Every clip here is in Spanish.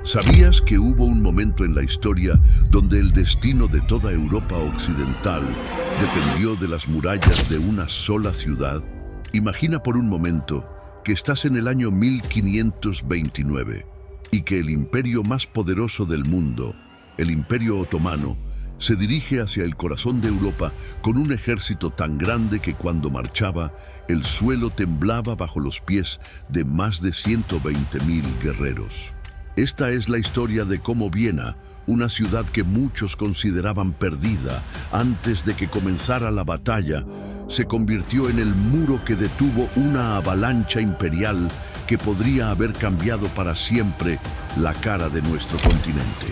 ¿Sabías que hubo un momento en la historia donde el destino de toda Europa occidental dependió de las murallas de una sola ciudad? Imagina por un momento que estás en el año 1529 y que el imperio más poderoso del mundo, el Imperio Otomano, se dirige hacia el corazón de Europa con un ejército tan grande que cuando marchaba, el suelo temblaba bajo los pies de más de 120.000 guerreros. Esta es la historia de cómo Viena, una ciudad que muchos consideraban perdida antes de que comenzara la batalla, se convirtió en el muro que detuvo una avalancha imperial que podría haber cambiado para siempre la cara de nuestro continente.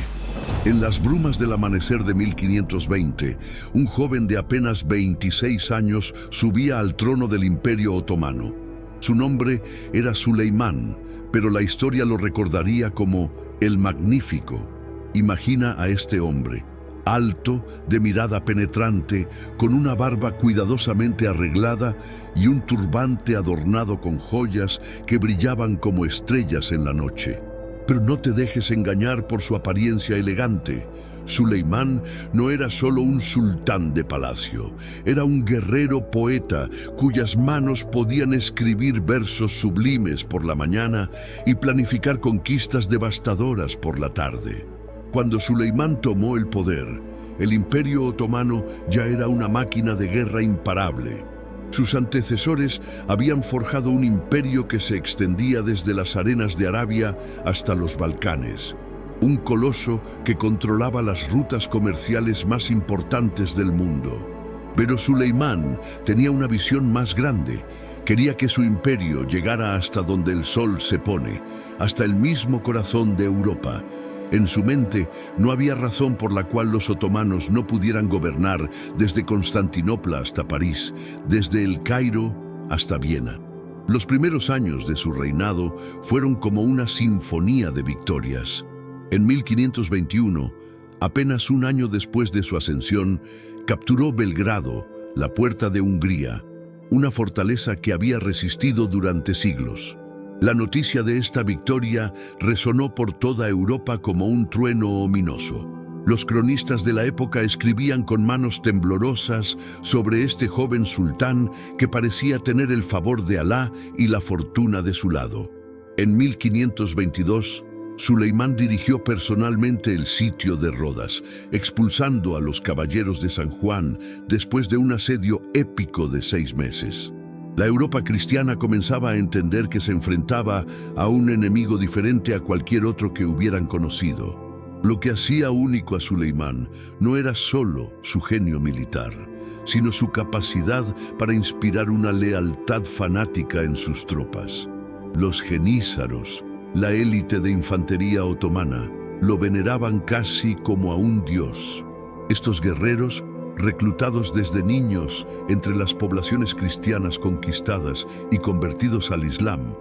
En las brumas del amanecer de 1520, un joven de apenas 26 años subía al trono del Imperio Otomano. Su nombre era Suleimán, pero la historia lo recordaría como el Magnífico. Imagina a este hombre, alto, de mirada penetrante, con una barba cuidadosamente arreglada y un turbante adornado con joyas que brillaban como estrellas en la noche. Pero no te dejes engañar por su apariencia elegante. Suleimán no era solo un sultán de palacio, era un guerrero poeta cuyas manos podían escribir versos sublimes por la mañana y planificar conquistas devastadoras por la tarde. Cuando Suleimán tomó el poder, el Imperio Otomano ya era una máquina de guerra imparable. Sus antecesores habían forjado un imperio que se extendía desde las arenas de Arabia hasta los Balcanes. Un coloso que controlaba las rutas comerciales más importantes del mundo. Pero Suleimán tenía una visión más grande. Quería que su imperio llegara hasta donde el sol se pone, hasta el mismo corazón de Europa. En su mente no había razón por la cual los otomanos no pudieran gobernar desde Constantinopla hasta París, desde El Cairo hasta Viena. Los primeros años de su reinado fueron como una sinfonía de victorias. En 1521, apenas un año después de su ascensión, capturó Belgrado, la puerta de Hungría, una fortaleza que había resistido durante siglos. La noticia de esta victoria resonó por toda Europa como un trueno ominoso. Los cronistas de la época escribían con manos temblorosas sobre este joven sultán que parecía tener el favor de Alá y la fortuna de su lado. En 1522, Suleimán dirigió personalmente el sitio de Rodas, expulsando a los caballeros de San Juan después de un asedio épico de 6 meses. La Europa cristiana comenzaba a entender que se enfrentaba a un enemigo diferente a cualquier otro que hubieran conocido. Lo que hacía único a Suleimán no era solo su genio militar, sino su capacidad para inspirar una lealtad fanática en sus tropas. Los genízaros, la élite de infantería otomana, lo veneraban casi como a un dios. Estos guerreros, reclutados desde niños entre las poblaciones cristianas conquistadas y convertidos al Islam,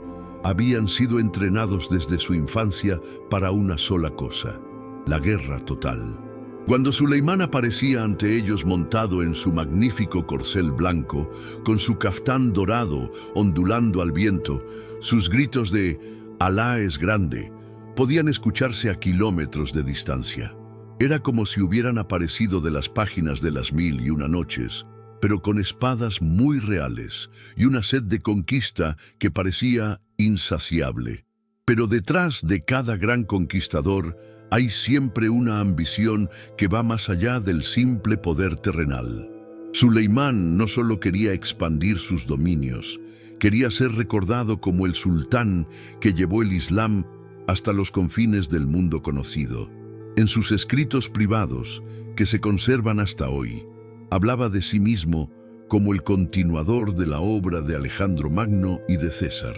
habían sido entrenados desde su infancia para una sola cosa: la guerra total. Cuando Suleimán aparecía ante ellos montado en su magnífico corcel blanco, con su caftán dorado ondulando al viento, sus gritos de «Alá es grande» podían escucharse a kilómetros de distancia. Era como si hubieran aparecido de las páginas de las 1001 noches, pero con espadas muy reales y una sed de conquista que parecía insaciable. Pero detrás de cada gran conquistador hay siempre una ambición que va más allá del simple poder terrenal. Suleimán no solo quería expandir sus dominios, quería ser recordado como el sultán que llevó el Islam hasta los confines del mundo conocido. En sus escritos privados, que se conservan hasta hoy, hablaba de sí mismo como el continuador de la obra de Alejandro Magno y de César.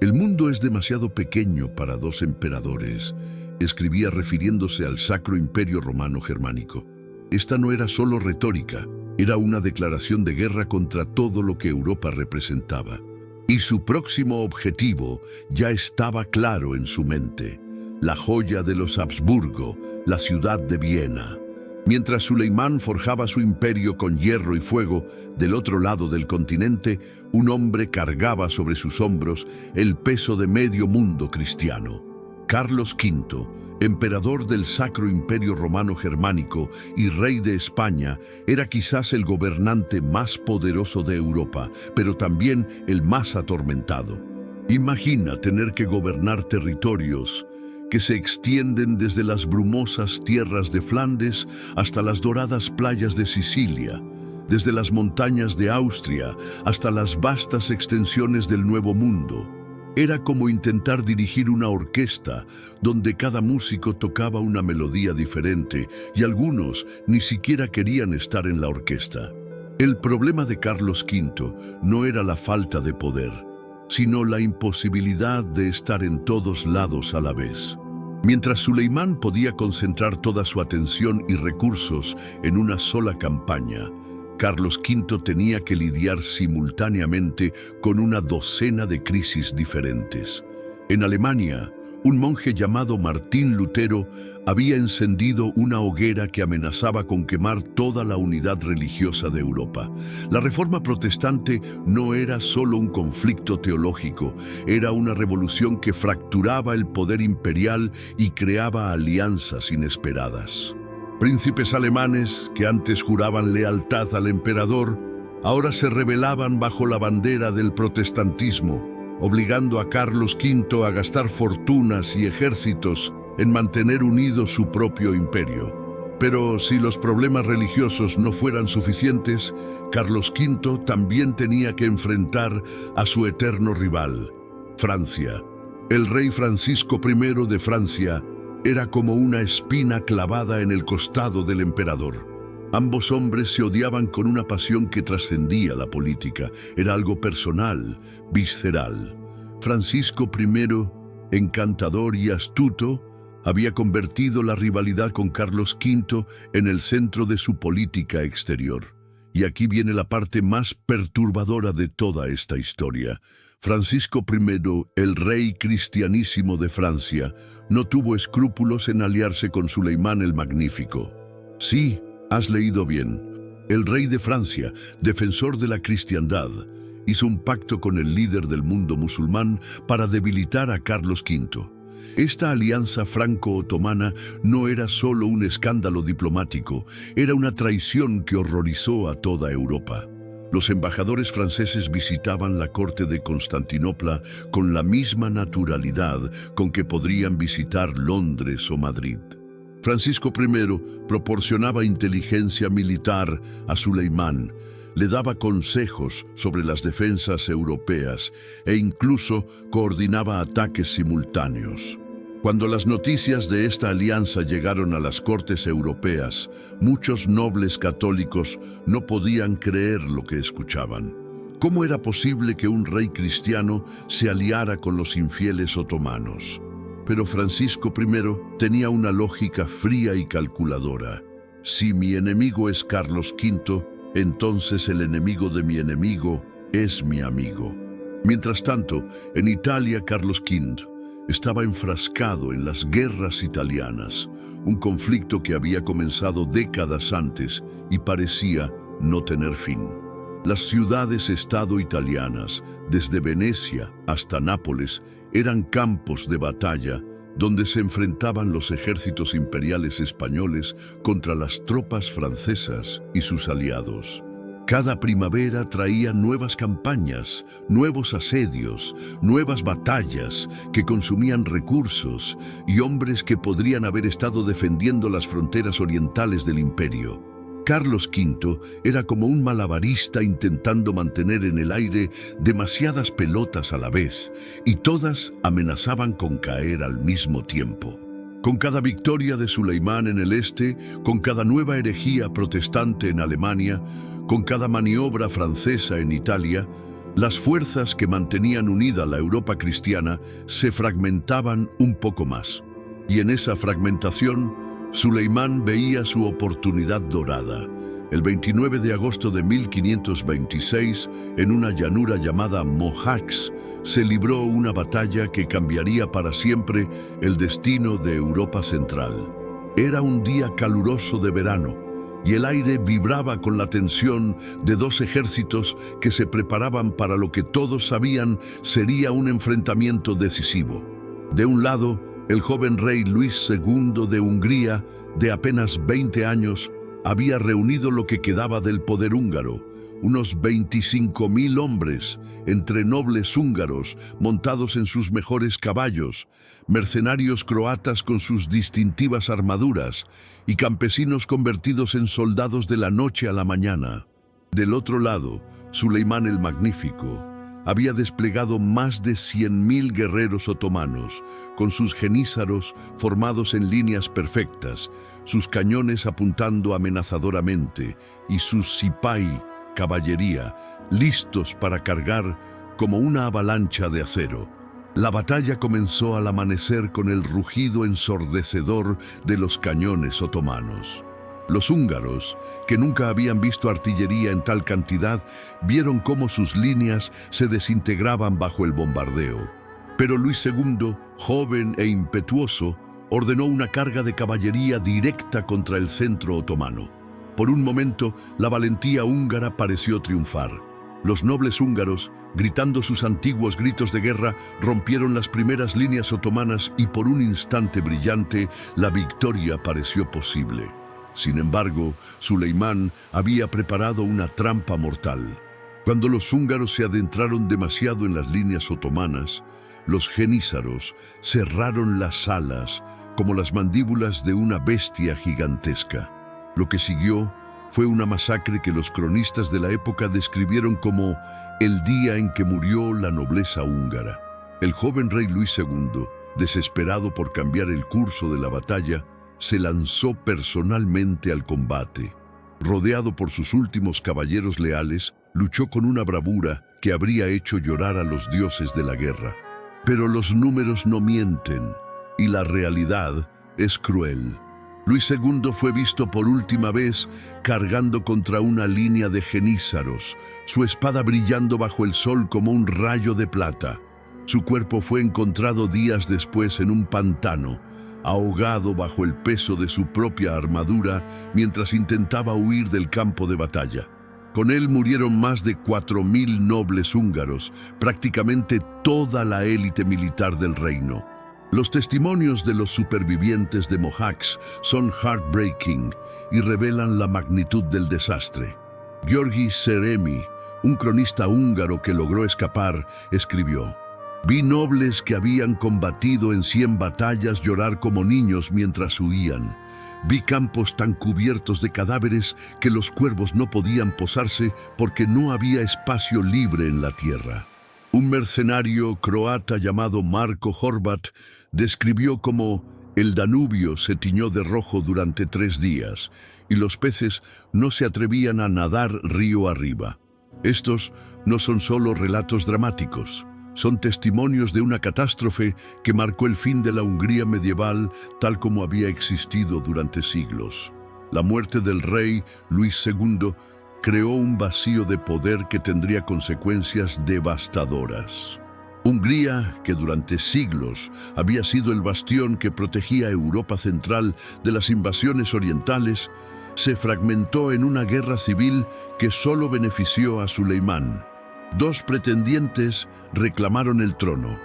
«El mundo es demasiado pequeño para 2 emperadores», escribía refiriéndose al Sacro Imperio Romano Germánico. Esta no era solo retórica, era una declaración de guerra contra todo lo que Europa representaba. Y su próximo objetivo ya estaba claro en su mente: la joya de los Habsburgo, la ciudad de Viena. Mientras Suleimán forjaba su imperio con hierro y fuego, del otro lado del continente, un hombre cargaba sobre sus hombros el peso de medio mundo cristiano. Carlos V, emperador del Sacro Imperio Romano Germánico y rey de España, era quizás el gobernante más poderoso de Europa, pero también el más atormentado. Imagina tener que gobernar territorios que se extienden desde las brumosas tierras de Flandes hasta las doradas playas de Sicilia, desde las montañas de Austria hasta las vastas extensiones del Nuevo Mundo. Era como intentar dirigir una orquesta donde cada músico tocaba una melodía diferente y algunos ni siquiera querían estar en la orquesta. El problema de Carlos V no era la falta de poder, sino la imposibilidad de estar en todos lados a la vez. Mientras Suleimán podía concentrar toda su atención y recursos en una sola campaña, Carlos V tenía que lidiar simultáneamente con una docena de crisis diferentes. En Alemania, un monje llamado Martín Lutero había encendido una hoguera que amenazaba con quemar toda la unidad religiosa de Europa. La Reforma Protestante no era solo un conflicto teológico, era una revolución que fracturaba el poder imperial y creaba alianzas inesperadas. Príncipes alemanes que antes juraban lealtad al emperador, ahora se rebelaban bajo la bandera del protestantismo, obligando a Carlos V a gastar fortunas y ejércitos en mantener unido su propio imperio. Pero si los problemas religiosos no fueran suficientes, Carlos V también tenía que enfrentar a su eterno rival, Francia. El rey Francisco I de Francia era como una espina clavada en el costado del emperador. Ambos hombres se odiaban con una pasión que trascendía la política. Era algo personal, visceral. Francisco I, encantador y astuto, había convertido la rivalidad con Carlos V en el centro de su política exterior. Y aquí viene la parte más perturbadora de toda esta historia. Francisco I, el rey cristianísimo de Francia, no tuvo escrúpulos en aliarse con Suleimán el Magnífico. Sí, has leído bien. El rey de Francia, defensor de la cristiandad, hizo un pacto con el líder del mundo musulmán para debilitar a Carlos V. Esta alianza franco-otomana no era solo un escándalo diplomático, era una traición que horrorizó a toda Europa. Los embajadores franceses visitaban la corte de Constantinopla con la misma naturalidad con que podrían visitar Londres o Madrid. Francisco I proporcionaba inteligencia militar a Suleimán, le daba consejos sobre las defensas europeas e incluso coordinaba ataques simultáneos. Cuando las noticias de esta alianza llegaron a las cortes europeas, muchos nobles católicos no podían creer lo que escuchaban. ¿Cómo era posible que un rey cristiano se aliara con los infieles otomanos? Pero Francisco I tenía una lógica fría y calculadora. Si mi enemigo es Carlos V, entonces el enemigo de mi enemigo es mi amigo. Mientras tanto, en Italia, Carlos V estaba enfrascado en las guerras italianas, un conflicto que había comenzado décadas antes y parecía no tener fin. Las ciudades-estado italianas, desde Venecia hasta Nápoles, eran campos de batalla donde se enfrentaban los ejércitos imperiales españoles contra las tropas francesas y sus aliados. Cada primavera traía nuevas campañas, nuevos asedios, nuevas batallas que consumían recursos y hombres que podrían haber estado defendiendo las fronteras orientales del imperio. Carlos V era como un malabarista intentando mantener en el aire demasiadas pelotas a la vez, y todas amenazaban con caer al mismo tiempo. Con cada victoria de Suleimán en el este, con cada nueva herejía protestante en Alemania, con cada maniobra francesa en Italia, las fuerzas que mantenían unida la Europa cristiana se fragmentaban un poco más. Y en esa fragmentación, Suleimán veía su oportunidad dorada. El 29 de agosto de 1526, en una llanura llamada Mohacs, se libró una batalla que cambiaría para siempre el destino de Europa Central. Era un día caluroso de verano, y el aire vibraba con la tensión de dos ejércitos que se preparaban para lo que todos sabían sería un enfrentamiento decisivo. De un lado, El joven rey Luis II de Hungría, de apenas 20 años, había reunido lo que quedaba del poder húngaro, unos 25.000 hombres, entre nobles húngaros montados en sus mejores caballos, mercenarios croatas con sus distintivas armaduras y campesinos convertidos en soldados de la noche a la mañana. Del otro lado, Suleimán el Magnífico había desplegado más de 100.000 guerreros otomanos, con sus jenízaros formados en líneas perfectas, sus cañones apuntando amenazadoramente y sus sipai, caballería, listos para cargar como una avalancha de acero. La batalla comenzó al amanecer con el rugido ensordecedor de los cañones otomanos. Los húngaros, que nunca habían visto artillería en tal cantidad, vieron cómo sus líneas se desintegraban bajo el bombardeo. Pero Luis II, joven e impetuoso, ordenó una carga de caballería directa contra el centro otomano. Por un momento, la valentía húngara pareció triunfar. Los nobles húngaros, gritando sus antiguos gritos de guerra, rompieron las primeras líneas otomanas y por un instante brillante, la victoria pareció posible. Sin embargo, Suleimán había preparado una trampa mortal. Cuando los húngaros se adentraron demasiado en las líneas otomanas, los jenízaros cerraron las alas como las mandíbulas de una bestia gigantesca. Lo que siguió fue una masacre que los cronistas de la época describieron como el día en que murió la nobleza húngara. El joven rey Luis II, desesperado por cambiar el curso de la batalla, se lanzó personalmente al combate. Rodeado por sus últimos caballeros leales, luchó con una bravura que habría hecho llorar a los dioses de la guerra. Pero los números no mienten, y la realidad es cruel. Luis II fue visto por última vez cargando contra una línea de jenízaros, su espada brillando bajo el sol como un rayo de plata. Su cuerpo fue encontrado días después en un pantano, ahogado bajo el peso de su propia armadura mientras intentaba huir del campo de batalla. Con él murieron más de 4.000 nobles húngaros, prácticamente toda la élite militar del reino. Los testimonios de los supervivientes de Mohacs son heartbreaking y revelan la magnitud del desastre. György Szerémy, un cronista húngaro que logró escapar, escribió: «Vi nobles que habían combatido en 100 batallas llorar como niños mientras huían. Vi campos tan cubiertos de cadáveres que los cuervos no podían posarse porque no había espacio libre en la tierra». Un mercenario croata llamado Marko Horvat describió cómo el Danubio se tiñó de rojo durante 3 días y los peces no se atrevían a nadar río arriba. Estos no son solo relatos dramáticos, son testimonios de una catástrofe que marcó el fin de la Hungría medieval tal como había existido durante siglos. La muerte del rey Luis II creó un vacío de poder que tendría consecuencias devastadoras. Hungría, que durante siglos había sido el bastión que protegía a Europa Central de las invasiones orientales, se fragmentó en una guerra civil que solo benefició a Suleimán. 2 pretendientes reclamaron el trono: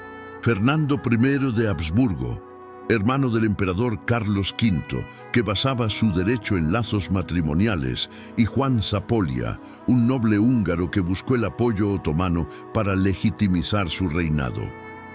Fernando I de Habsburgo, hermano del emperador Carlos V, que basaba su derecho en lazos matrimoniales, y Juan Zápolya, un noble húngaro que buscó el apoyo otomano para legitimizar su reinado.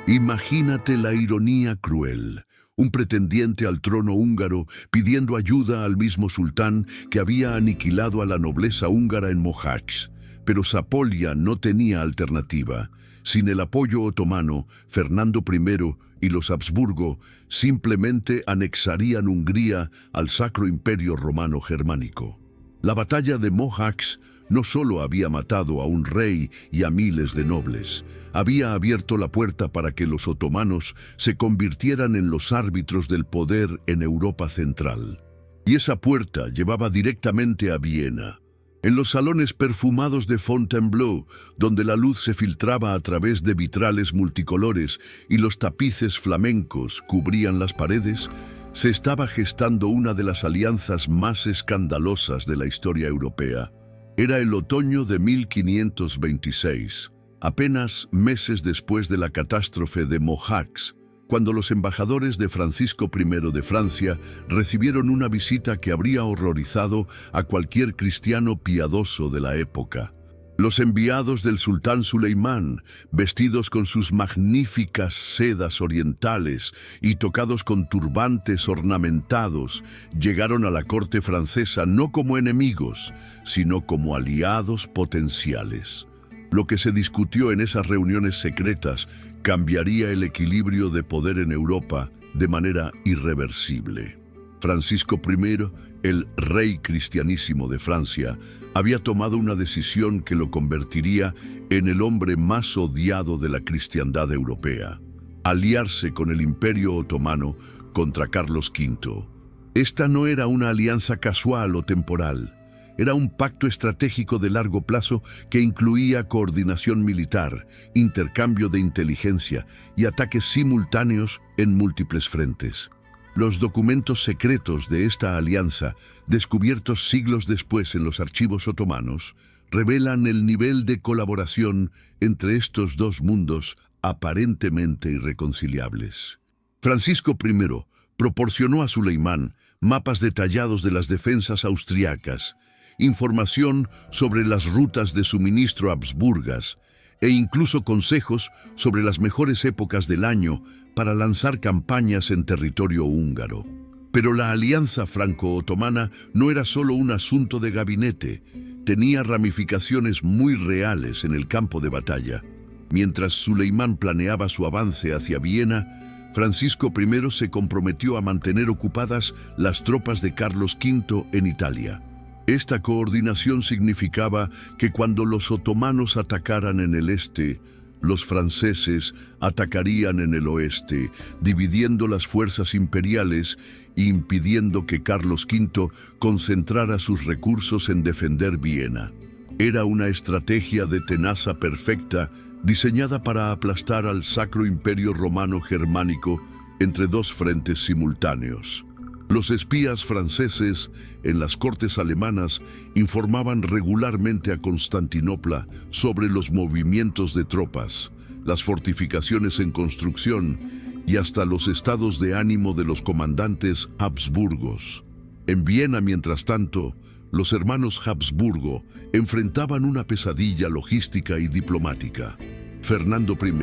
Imagínate la ironía cruel. Un pretendiente al trono húngaro pidiendo ayuda al mismo sultán que había aniquilado a la nobleza húngara en Mohacs. Pero Zápolya no tenía alternativa. Sin el apoyo otomano, Fernando I y los Habsburgo simplemente anexarían Hungría al Sacro Imperio Romano Germánico. La batalla de Mohacs no solo había matado a un rey y a miles de nobles, había abierto la puerta para que los otomanos se convirtieran en los árbitros del poder en Europa Central. Y esa puerta llevaba directamente a Viena. En los salones perfumados de Fontainebleau, donde la luz se filtraba a través de vitrales multicolores y los tapices flamencos cubrían las paredes, se estaba gestando una de las alianzas más escandalosas de la historia europea. Era el otoño de 1526, apenas meses después de la catástrofe de Mohacs. cuando los embajadores de Francisco I de Francia recibieron una visita que habría horrorizado a cualquier cristiano piadoso de la época. Los enviados del sultán Suleimán, vestidos con sus magníficas sedas orientales y tocados con turbantes ornamentados, llegaron a la corte francesa no como enemigos, sino como aliados potenciales. Lo que se discutió en esas reuniones secretas cambiaría el equilibrio de poder en Europa de manera irreversible. Francisco I, el rey cristianísimo de Francia, había tomado una decisión que lo convertiría en el hombre más odiado de la cristiandad europea: aliarse con el Imperio Otomano contra Carlos V. Esta no era una alianza casual o temporal. Era un pacto estratégico de largo plazo que incluía coordinación militar, intercambio de inteligencia y ataques simultáneos en múltiples frentes. Los documentos secretos de esta alianza, descubiertos siglos después en los archivos otomanos, revelan el nivel de colaboración entre estos dos mundos aparentemente irreconciliables. Francisco I proporcionó a Suleimán mapas detallados de las defensas austriacas, información sobre las rutas de suministro habsburgas e incluso consejos sobre las mejores épocas del año para lanzar campañas en territorio húngaro. Pero la alianza franco-otomana no era solo un asunto de gabinete, tenía ramificaciones muy reales en el campo de batalla. Mientras Suleimán planeaba su avance hacia Viena, Francisco I se comprometió a mantener ocupadas las tropas de Carlos V en Italia. Esta coordinación significaba que cuando los otomanos atacaran en el este, los franceses atacarían en el oeste, dividiendo las fuerzas imperiales e impidiendo que Carlos V concentrara sus recursos en defender Viena. Era una estrategia de tenaza perfecta, diseñada para aplastar al Sacro Imperio Romano Germánico entre dos frentes simultáneos. Los espías franceses en las cortes alemanas informaban regularmente a Constantinopla sobre los movimientos de tropas, las fortificaciones en construcción y hasta los estados de ánimo de los comandantes habsburgos. En Viena, mientras tanto, los hermanos Habsburgo enfrentaban una pesadilla logística y diplomática. Fernando I,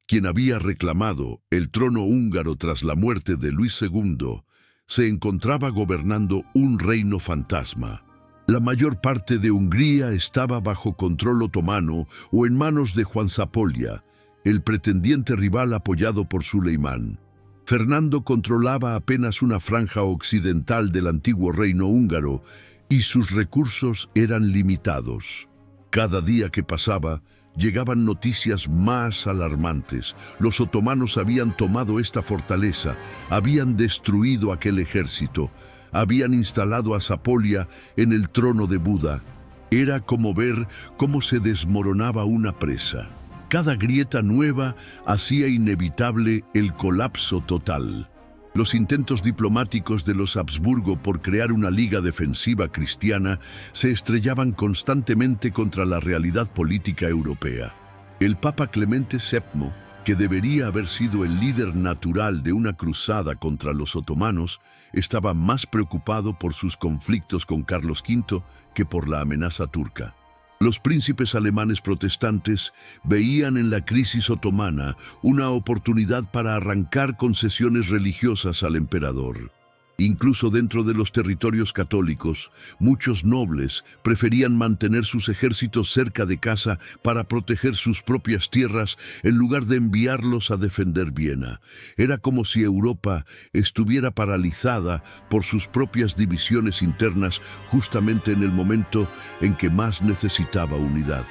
quien había reclamado el trono húngaro tras la muerte de Luis II, se encontraba gobernando un reino fantasma. La mayor parte de Hungría estaba bajo control otomano o en manos de Juan Zápolya, el pretendiente rival apoyado por Suleimán. Fernando controlaba apenas una franja occidental del antiguo reino húngaro y sus recursos eran limitados. Cada día que pasaba, llegaban noticias más alarmantes. Los otomanos habían tomado esta fortaleza, habían destruido aquel ejército, habían instalado a Zápolya en el trono de Buda. Era como ver cómo se desmoronaba una presa. Cada grieta nueva hacía inevitable el colapso total. Los intentos diplomáticos de los Habsburgo por crear una liga defensiva cristiana se estrellaban constantemente contra la realidad política europea. El Papa Clemente VII, que debería haber sido el líder natural de una cruzada contra los otomanos, estaba más preocupado por sus conflictos con Carlos V que por la amenaza turca. Los príncipes alemanes protestantes veían en la crisis otomana una oportunidad para arrancar concesiones religiosas al emperador. Incluso dentro de los territorios católicos, muchos nobles preferían mantener sus ejércitos cerca de casa para proteger sus propias tierras en lugar de enviarlos a defender Viena. Era como si Europa estuviera paralizada por sus propias divisiones internas justamente en el momento en que más necesitaba unidad.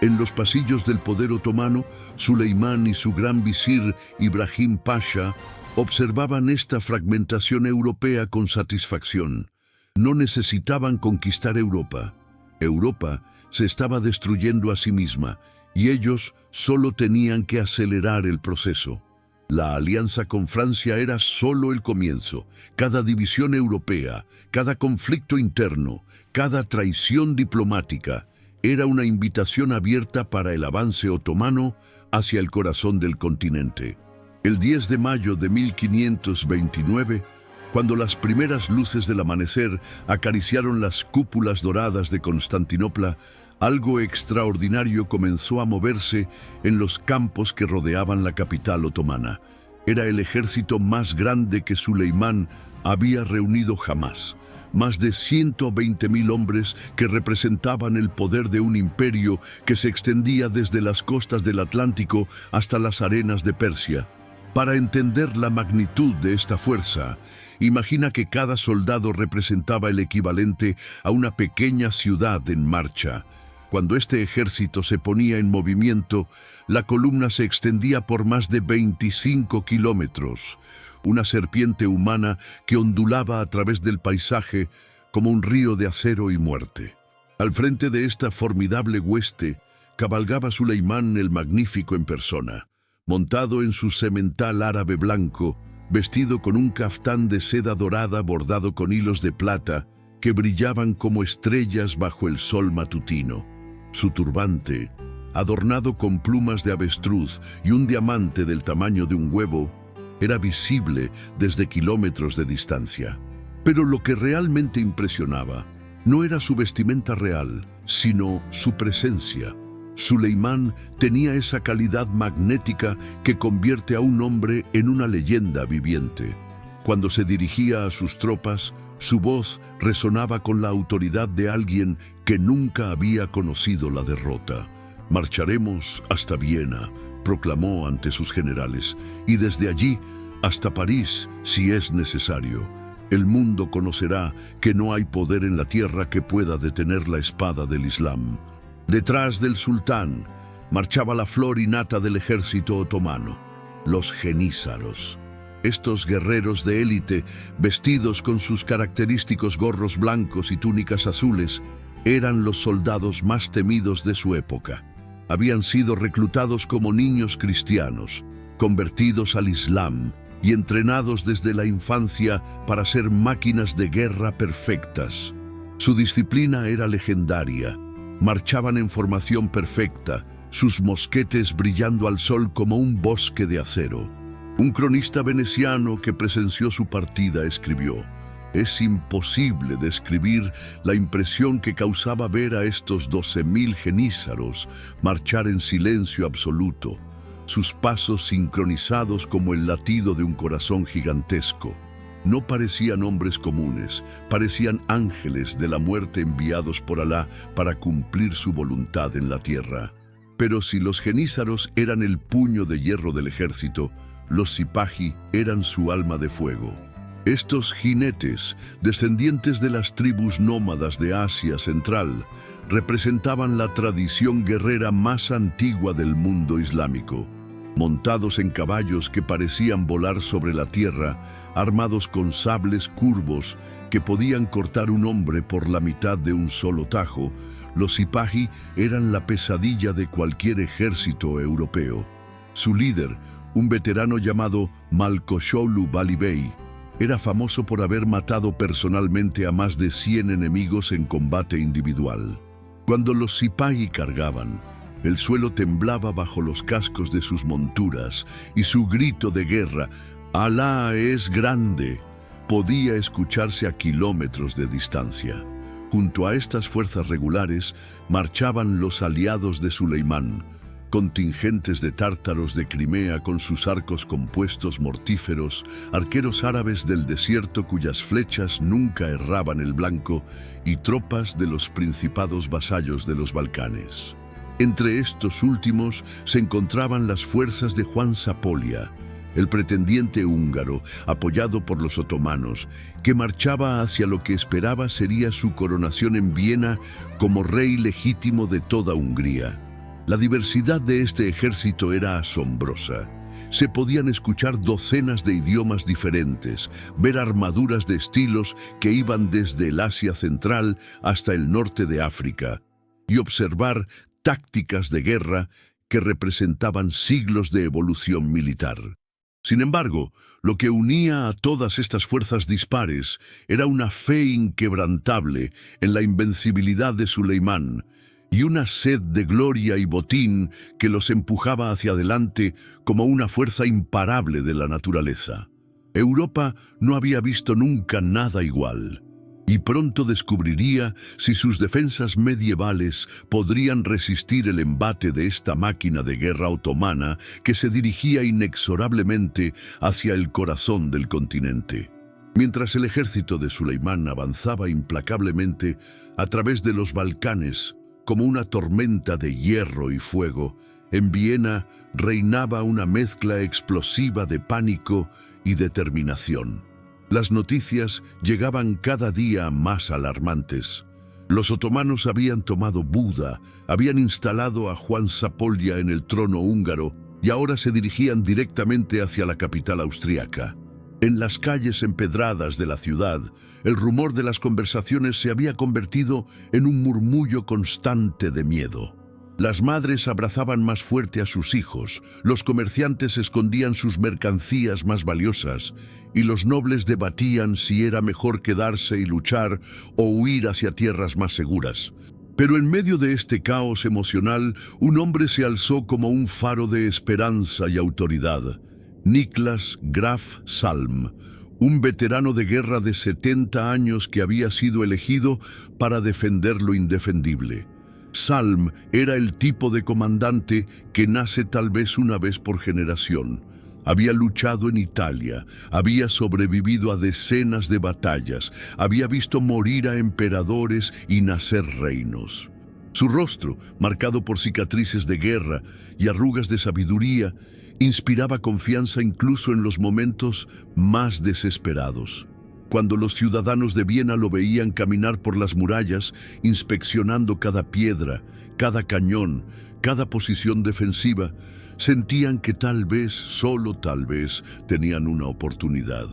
En los pasillos del poder otomano, Suleimán y su gran visir Ibrahim Pasha observaban esta fragmentación europea con satisfacción. No necesitaban conquistar Europa. Europa se estaba destruyendo a sí misma y ellos solo tenían que acelerar el proceso. La alianza con Francia era solo el comienzo. Cada división europea, cada conflicto interno, cada traición diplomática era una invitación abierta para el avance otomano hacia el corazón del continente. El 10 de mayo de 1529, cuando las primeras luces del amanecer acariciaron las cúpulas doradas de Constantinopla, algo extraordinario comenzó a moverse en los campos que rodeaban la capital otomana. Era el ejército más grande que Suleimán había reunido jamás. Más de 120.000 hombres que representaban el poder de un imperio que se extendía desde las costas del Atlántico hasta las arenas de Persia. Para entender la magnitud de esta fuerza, imagina que cada soldado representaba el equivalente a una pequeña ciudad en marcha. Cuando este ejército se ponía en movimiento, la columna se extendía por más de 25 kilómetros. Una serpiente humana que ondulaba a través del paisaje como un río de acero y muerte. Al frente de esta formidable hueste, cabalgaba Suleimán el Magnífico en persona, montado en su semental árabe blanco, vestido con un caftán de seda dorada bordado con hilos de plata que brillaban como estrellas bajo el sol matutino. Su turbante, adornado con plumas de avestruz y un diamante del tamaño de un huevo, era visible desde kilómetros de distancia. Pero lo que realmente impresionaba no era su vestimenta real, sino su presencia. Suleimán tenía esa calidad magnética que convierte a un hombre en una leyenda viviente. Cuando se dirigía a sus tropas, su voz resonaba con la autoridad de alguien que nunca había conocido la derrota. «Marcharemos hasta Viena», proclamó ante sus generales, «y desde allí hasta París, si es necesario. El mundo conocerá que no hay poder en la tierra que pueda detener la espada del Islam». Detrás del sultán marchaba la flor y nata del ejército otomano, los jenízaros. Estos guerreros de élite, vestidos con sus característicos gorros blancos y túnicas azules, eran los soldados más temidos de su época. Habían sido reclutados como niños cristianos, convertidos al Islam y entrenados desde la infancia para ser máquinas de guerra perfectas. Su disciplina era legendaria. Marchaban en formación perfecta, sus mosquetes brillando al sol como un bosque de acero. Un cronista veneciano que presenció su partida escribió: «Es imposible describir la impresión que causaba ver a estos 12.000 jenízaros marchar en silencio absoluto, sus pasos sincronizados como el latido de un corazón gigantesco. No parecían hombres comunes, parecían ángeles de la muerte enviados por Alá para cumplir su voluntad en la tierra». Pero si los jenízaros eran el puño de hierro del ejército, los sipahi eran su alma de fuego. Estos jinetes, descendientes de las tribus nómadas de Asia Central, representaban la tradición guerrera más antigua del mundo islámico. Montados en caballos que parecían volar sobre la tierra, armados con sables curvos que podían cortar un hombre por la mitad de un solo tajo, los sipahi eran la pesadilla de cualquier ejército europeo. Su líder, un veterano llamado Malkosholu Bali Bey, era famoso por haber matado personalmente a más de 100 enemigos en combate individual. Cuando los sipahi cargaban, el suelo temblaba bajo los cascos de sus monturas y su grito de guerra, «Alá es grande», podía escucharse a kilómetros de distancia. Junto a estas fuerzas regulares marchaban los aliados de Suleimán, contingentes de tártaros de Crimea con sus arcos compuestos mortíferos, arqueros árabes del desierto cuyas flechas nunca erraban el blanco y tropas de los principados vasallos de los Balcanes. Entre estos últimos se encontraban las fuerzas de Juan Zapolia, el pretendiente húngaro, apoyado por los otomanos, que marchaba hacia lo que esperaba sería su coronación en Viena como rey legítimo de toda Hungría. La diversidad de este ejército era asombrosa. Se podían escuchar docenas de idiomas diferentes, ver armaduras de estilos que iban desde el Asia Central hasta el norte de África, y observar tácticas de guerra que representaban siglos de evolución militar. Sin embargo, lo que unía a todas estas fuerzas dispares era una fe inquebrantable en la invencibilidad de Suleimán, y una sed de gloria y botín que los empujaba hacia adelante como una fuerza imparable de la naturaleza. Europa no había visto nunca nada igual, y pronto descubriría si sus defensas medievales podrían resistir el embate de esta máquina de guerra otomana que se dirigía inexorablemente hacia el corazón del continente. Mientras el ejército de Suleimán avanzaba implacablemente a través de los Balcanes como una tormenta de hierro y fuego, en Viena reinaba una mezcla explosiva de pánico y determinación. Las noticias llegaban cada día más alarmantes. Los otomanos habían tomado Buda, habían instalado a Juan Zapolya en el trono húngaro y ahora se dirigían directamente hacia la capital austríaca. En las calles empedradas de la ciudad, el rumor de las conversaciones se había convertido en un murmullo constante de miedo. Las madres abrazaban más fuerte a sus hijos, los comerciantes escondían sus mercancías más valiosas y los nobles debatían si era mejor quedarse y luchar o huir hacia tierras más seguras. Pero en medio de este caos emocional, un hombre se alzó como un faro de esperanza y autoridad. Niklas Graf Salm, un veterano de guerra de 70 años que había sido elegido para defender lo indefendible. Salm era el tipo de comandante que nace tal vez una vez por generación. Había luchado en Italia, había sobrevivido a decenas de batallas, había visto morir a emperadores y nacer reinos. Su rostro, marcado por cicatrices de guerra y arrugas de sabiduría, inspiraba confianza incluso en los momentos más desesperados. Cuando los ciudadanos de Viena lo veían caminar por las murallas, inspeccionando cada piedra, cada cañón, cada posición defensiva, sentían que tal vez, solo tal vez, tenían una oportunidad.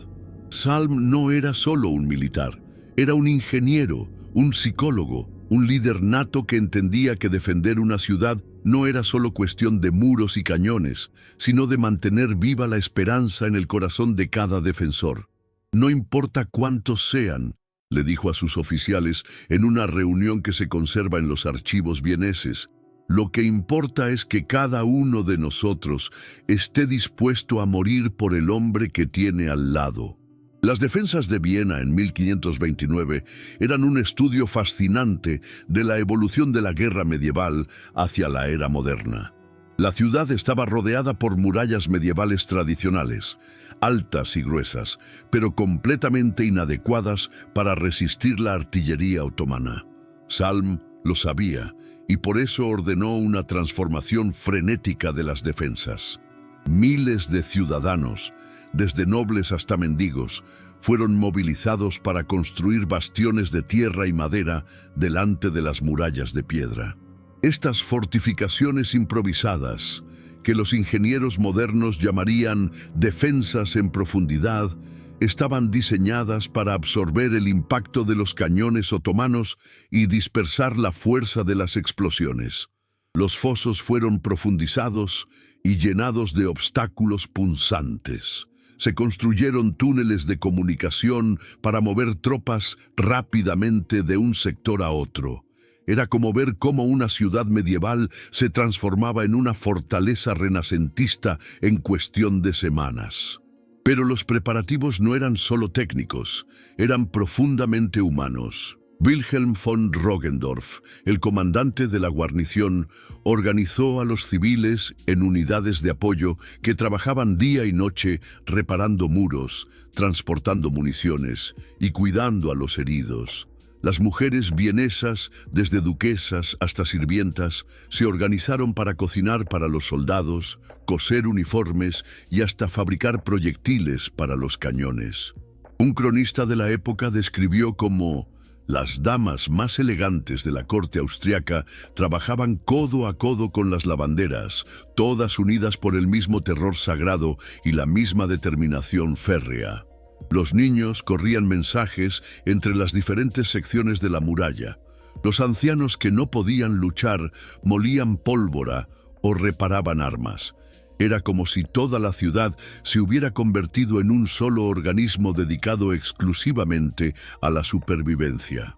Salm no era solo un militar, era un ingeniero, un psicólogo, un líder nato que entendía que defender una ciudad no era solo cuestión de muros y cañones, sino de mantener viva la esperanza en el corazón de cada defensor. No importa cuántos sean, le dijo a sus oficiales en una reunión que se conserva en los archivos vieneses, lo que importa es que cada uno de nosotros esté dispuesto a morir por el hombre que tiene al lado. Las defensas de Viena en 1529 eran un estudio fascinante de la evolución de la guerra medieval hacia la era moderna. La ciudad estaba rodeada por murallas medievales tradicionales, altas y gruesas, pero completamente inadecuadas para resistir la artillería otomana. Salm lo sabía y por eso ordenó una transformación frenética de las defensas. Miles de ciudadanos, desde nobles hasta mendigos, fueron movilizados para construir bastiones de tierra y madera delante de las murallas de piedra. Estas fortificaciones improvisadas, que los ingenieros modernos llamarían defensas en profundidad, estaban diseñadas para absorber el impacto de los cañones otomanos y dispersar la fuerza de las explosiones. Los fosos fueron profundizados y llenados de obstáculos punzantes. Se construyeron túneles de comunicación para mover tropas rápidamente de un sector a otro. Era como ver cómo una ciudad medieval se transformaba en una fortaleza renacentista en cuestión de semanas. Pero los preparativos no eran solo técnicos, eran profundamente humanos. Wilhelm von Roggendorf, el comandante de la guarnición, organizó a los civiles en unidades de apoyo que trabajaban día y noche reparando muros, transportando municiones y cuidando a los heridos. Las mujeres vienesas, desde duquesas hasta sirvientas, se organizaron para cocinar para los soldados, coser uniformes y hasta fabricar proyectiles para los cañones. Un cronista de la época describió cómo las damas más elegantes de la corte austriaca trabajaban codo a codo con las lavanderas, todas unidas por el mismo terror sagrado y la misma determinación férrea. Los niños corrían mensajes entre las diferentes secciones de la muralla. Los ancianos que no podían luchar molían pólvora o reparaban armas. Era como si toda la ciudad se hubiera convertido en un solo organismo dedicado exclusivamente a la supervivencia.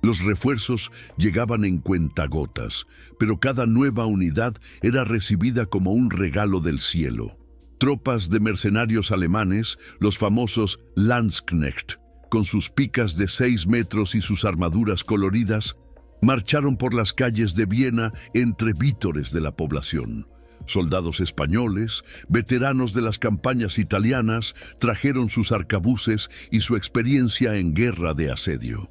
Los refuerzos llegaban en cuentagotas, pero cada nueva unidad era recibida como un regalo del cielo. Tropas de mercenarios alemanes, los famosos Landsknecht, con sus picas de 6 metros y sus armaduras coloridas, marcharon por las calles de Viena entre vítores de la población. Soldados españoles, veteranos de las campañas italianas, trajeron sus arcabuces y su experiencia en guerra de asedio.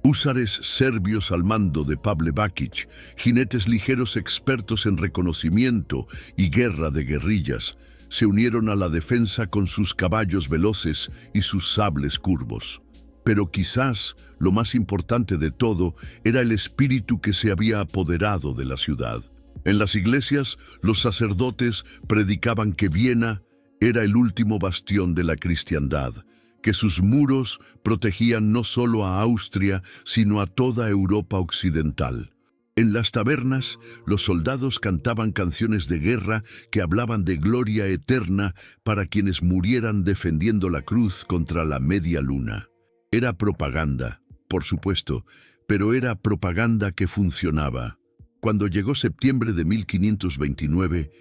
Húsares serbios al mando de Pavle Vakic, jinetes ligeros expertos en reconocimiento y guerra de guerrillas, se unieron a la defensa con sus caballos veloces y sus sables curvos. Pero quizás lo más importante de todo era el espíritu que se había apoderado de la ciudad. En las iglesias, los sacerdotes predicaban que Viena era el último bastión de la cristiandad, que sus muros protegían no solo a Austria, sino a toda Europa occidental. En las tabernas, los soldados cantaban canciones de guerra que hablaban de gloria eterna para quienes murieran defendiendo la cruz contra la media luna. Era propaganda, por supuesto, pero era propaganda que funcionaba. Cuando llegó septiembre de 1529,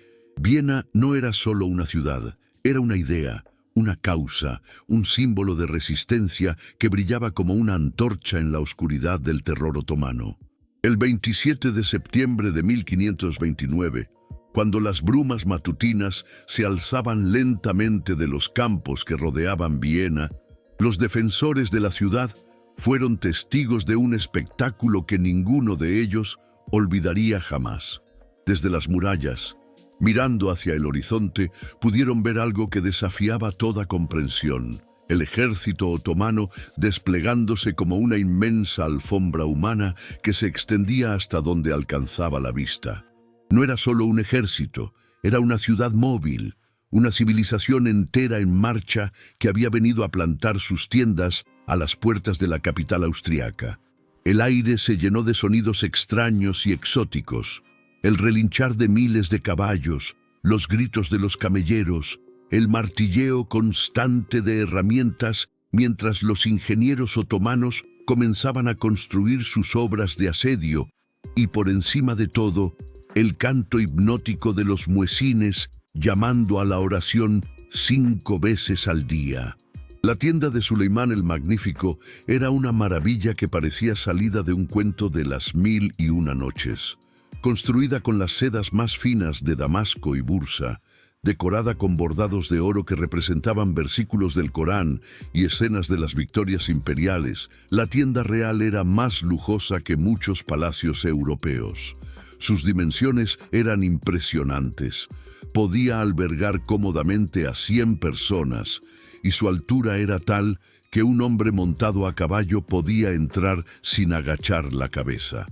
Viena no era solo una ciudad, era una idea, una causa, un símbolo de resistencia que brillaba como una antorcha en la oscuridad del terror otomano. El 27 de septiembre de 1529, cuando las brumas matutinas se alzaban lentamente de los campos que rodeaban Viena, los defensores de la ciudad fueron testigos de un espectáculo que ninguno de ellos olvidaría jamás. Desde las murallas, mirando hacia el horizonte, pudieron ver algo que desafiaba toda comprensión. El ejército otomano desplegándose como una inmensa alfombra humana que se extendía hasta donde alcanzaba la vista. No era solo un ejército, era una ciudad móvil, una civilización entera en marcha que había venido a plantar sus tiendas a las puertas de la capital austriaca. El aire se llenó de sonidos extraños y exóticos, el relinchar de miles de caballos, los gritos de los camelleros, el martilleo constante de herramientas mientras los ingenieros otomanos comenzaban a construir sus obras de asedio, y por encima de todo, el canto hipnótico de los muezines llamando a la oración 5 veces al día. La tienda de Suleimán el Magnífico era una maravilla que parecía salida de un cuento de las 1001 noches. Construida con las sedas más finas de Damasco y Bursa, decorada con bordados de oro que representaban versículos del Corán y escenas de las victorias imperiales, la tienda real era más lujosa que muchos palacios europeos. Sus dimensiones eran impresionantes. Podía albergar cómodamente a 100 personas, y su altura era tal que un hombre montado a caballo podía entrar sin agachar la cabeza.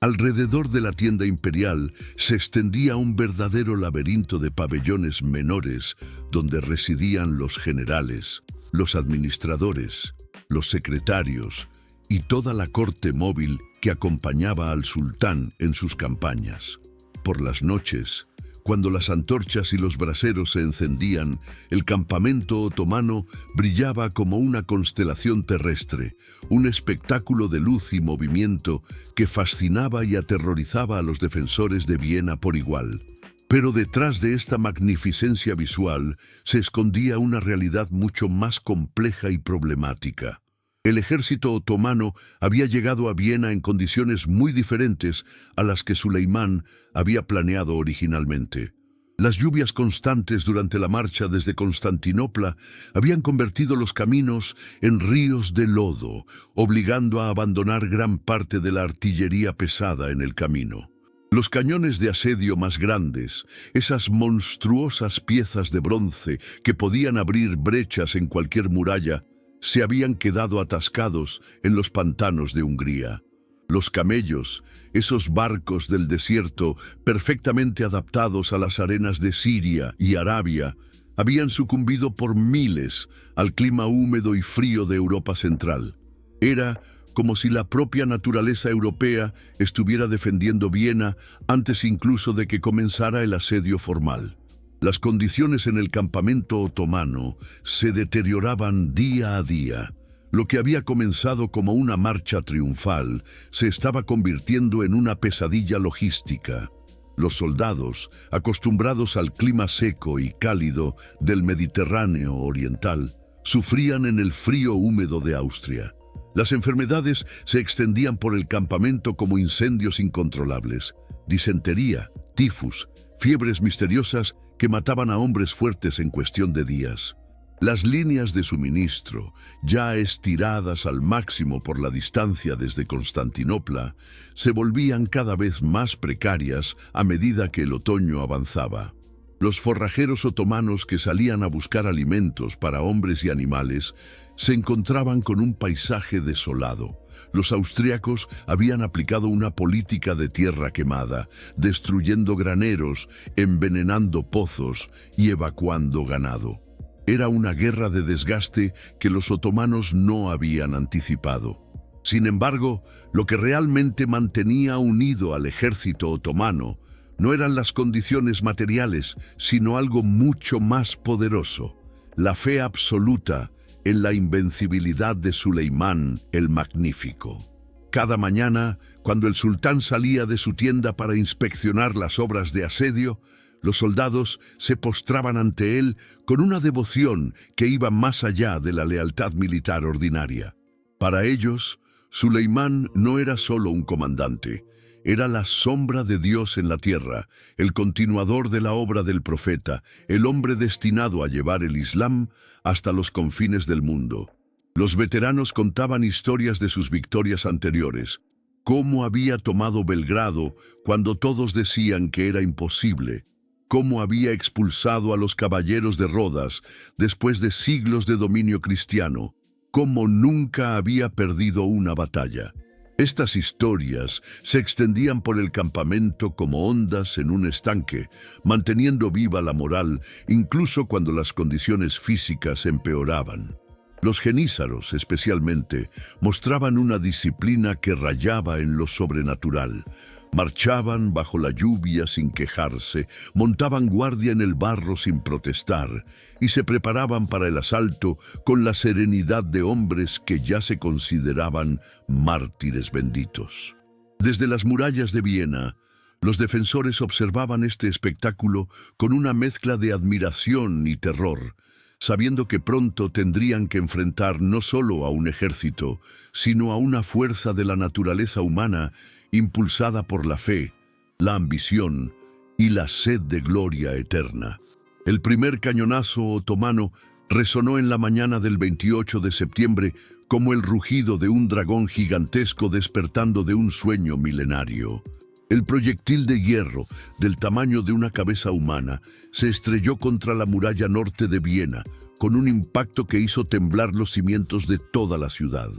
Alrededor de la tienda imperial se extendía un verdadero laberinto de pabellones menores donde residían los generales, los administradores, los secretarios y toda la corte móvil que acompañaba al sultán en sus campañas. Por las noches, cuando las antorchas y los braseros se encendían, el campamento otomano brillaba como una constelación terrestre, un espectáculo de luz y movimiento que fascinaba y aterrorizaba a los defensores de Viena por igual. Pero detrás de esta magnificencia visual se escondía una realidad mucho más compleja y problemática. El ejército otomano había llegado a Viena en condiciones muy diferentes a las que Suleimán había planeado originalmente. Las lluvias constantes durante la marcha desde Constantinopla habían convertido los caminos en ríos de lodo, obligando a abandonar gran parte de la artillería pesada en el camino. Los cañones de asedio más grandes, esas monstruosas piezas de bronce que podían abrir brechas en cualquier muralla, se habían quedado atascados en los pantanos de Hungría. Los camellos, esos barcos del desierto perfectamente adaptados a las arenas de Siria y Arabia, habían sucumbido por miles al clima húmedo y frío de Europa Central. Era como si la propia naturaleza europea estuviera defendiendo Viena antes incluso de que comenzara el asedio formal. Las condiciones en el campamento otomano se deterioraban día a día. Lo que había comenzado como una marcha triunfal se estaba convirtiendo en una pesadilla logística. Los soldados, acostumbrados al clima seco y cálido del Mediterráneo oriental, sufrían en el frío húmedo de Austria. Las enfermedades se extendían por el campamento como incendios incontrolables. Disentería, tifus, fiebres misteriosas que mataban a hombres fuertes en cuestión de días. Las líneas de suministro, ya estiradas al máximo por la distancia desde Constantinopla, se volvían cada vez más precarias a medida que el otoño avanzaba. Los forrajeros otomanos que salían a buscar alimentos para hombres y animales se encontraban con un paisaje desolado. Los austriacos habían aplicado una política de tierra quemada, destruyendo graneros, envenenando pozos y evacuando ganado. Era una guerra de desgaste que los otomanos no habían anticipado. Sin embargo, lo que realmente mantenía unido al ejército otomano no eran las condiciones materiales, sino algo mucho más poderoso: la fe absoluta en la invencibilidad de Suleimán el Magnífico. Cada mañana, cuando el sultán salía de su tienda para inspeccionar las obras de asedio, los soldados se postraban ante él con una devoción que iba más allá de la lealtad militar ordinaria. Para ellos, Suleimán no era solo un comandante, era la sombra de Dios en la tierra, el continuador de la obra del profeta, el hombre destinado a llevar el Islam hasta los confines del mundo. Los veteranos contaban historias de sus victorias anteriores, cómo había tomado Belgrado cuando todos decían que era imposible, cómo había expulsado a los caballeros de Rodas después de siglos de dominio cristiano, cómo nunca había perdido una batalla. Estas historias se extendían por el campamento como ondas en un estanque, manteniendo viva la moral incluso cuando las condiciones físicas empeoraban. Los genízaros, especialmente, mostraban una disciplina que rayaba en lo sobrenatural. Marchaban bajo la lluvia sin quejarse, montaban guardia en el barro sin protestar y se preparaban para el asalto con la serenidad de hombres que ya se consideraban mártires benditos. Desde las murallas de Viena, los defensores observaban este espectáculo con una mezcla de admiración y terror, sabiendo que pronto tendrían que enfrentar no solo a un ejército, sino a una fuerza de la naturaleza humana impulsada por la fe, la ambición y la sed de gloria eterna. El primer cañonazo otomano resonó en la mañana del 28 de septiembre como el rugido de un dragón gigantesco despertando de un sueño milenario. El proyectil de hierro, del tamaño de una cabeza humana, se estrelló contra la muralla norte de Viena, con un impacto que hizo temblar los cimientos de toda la ciudad.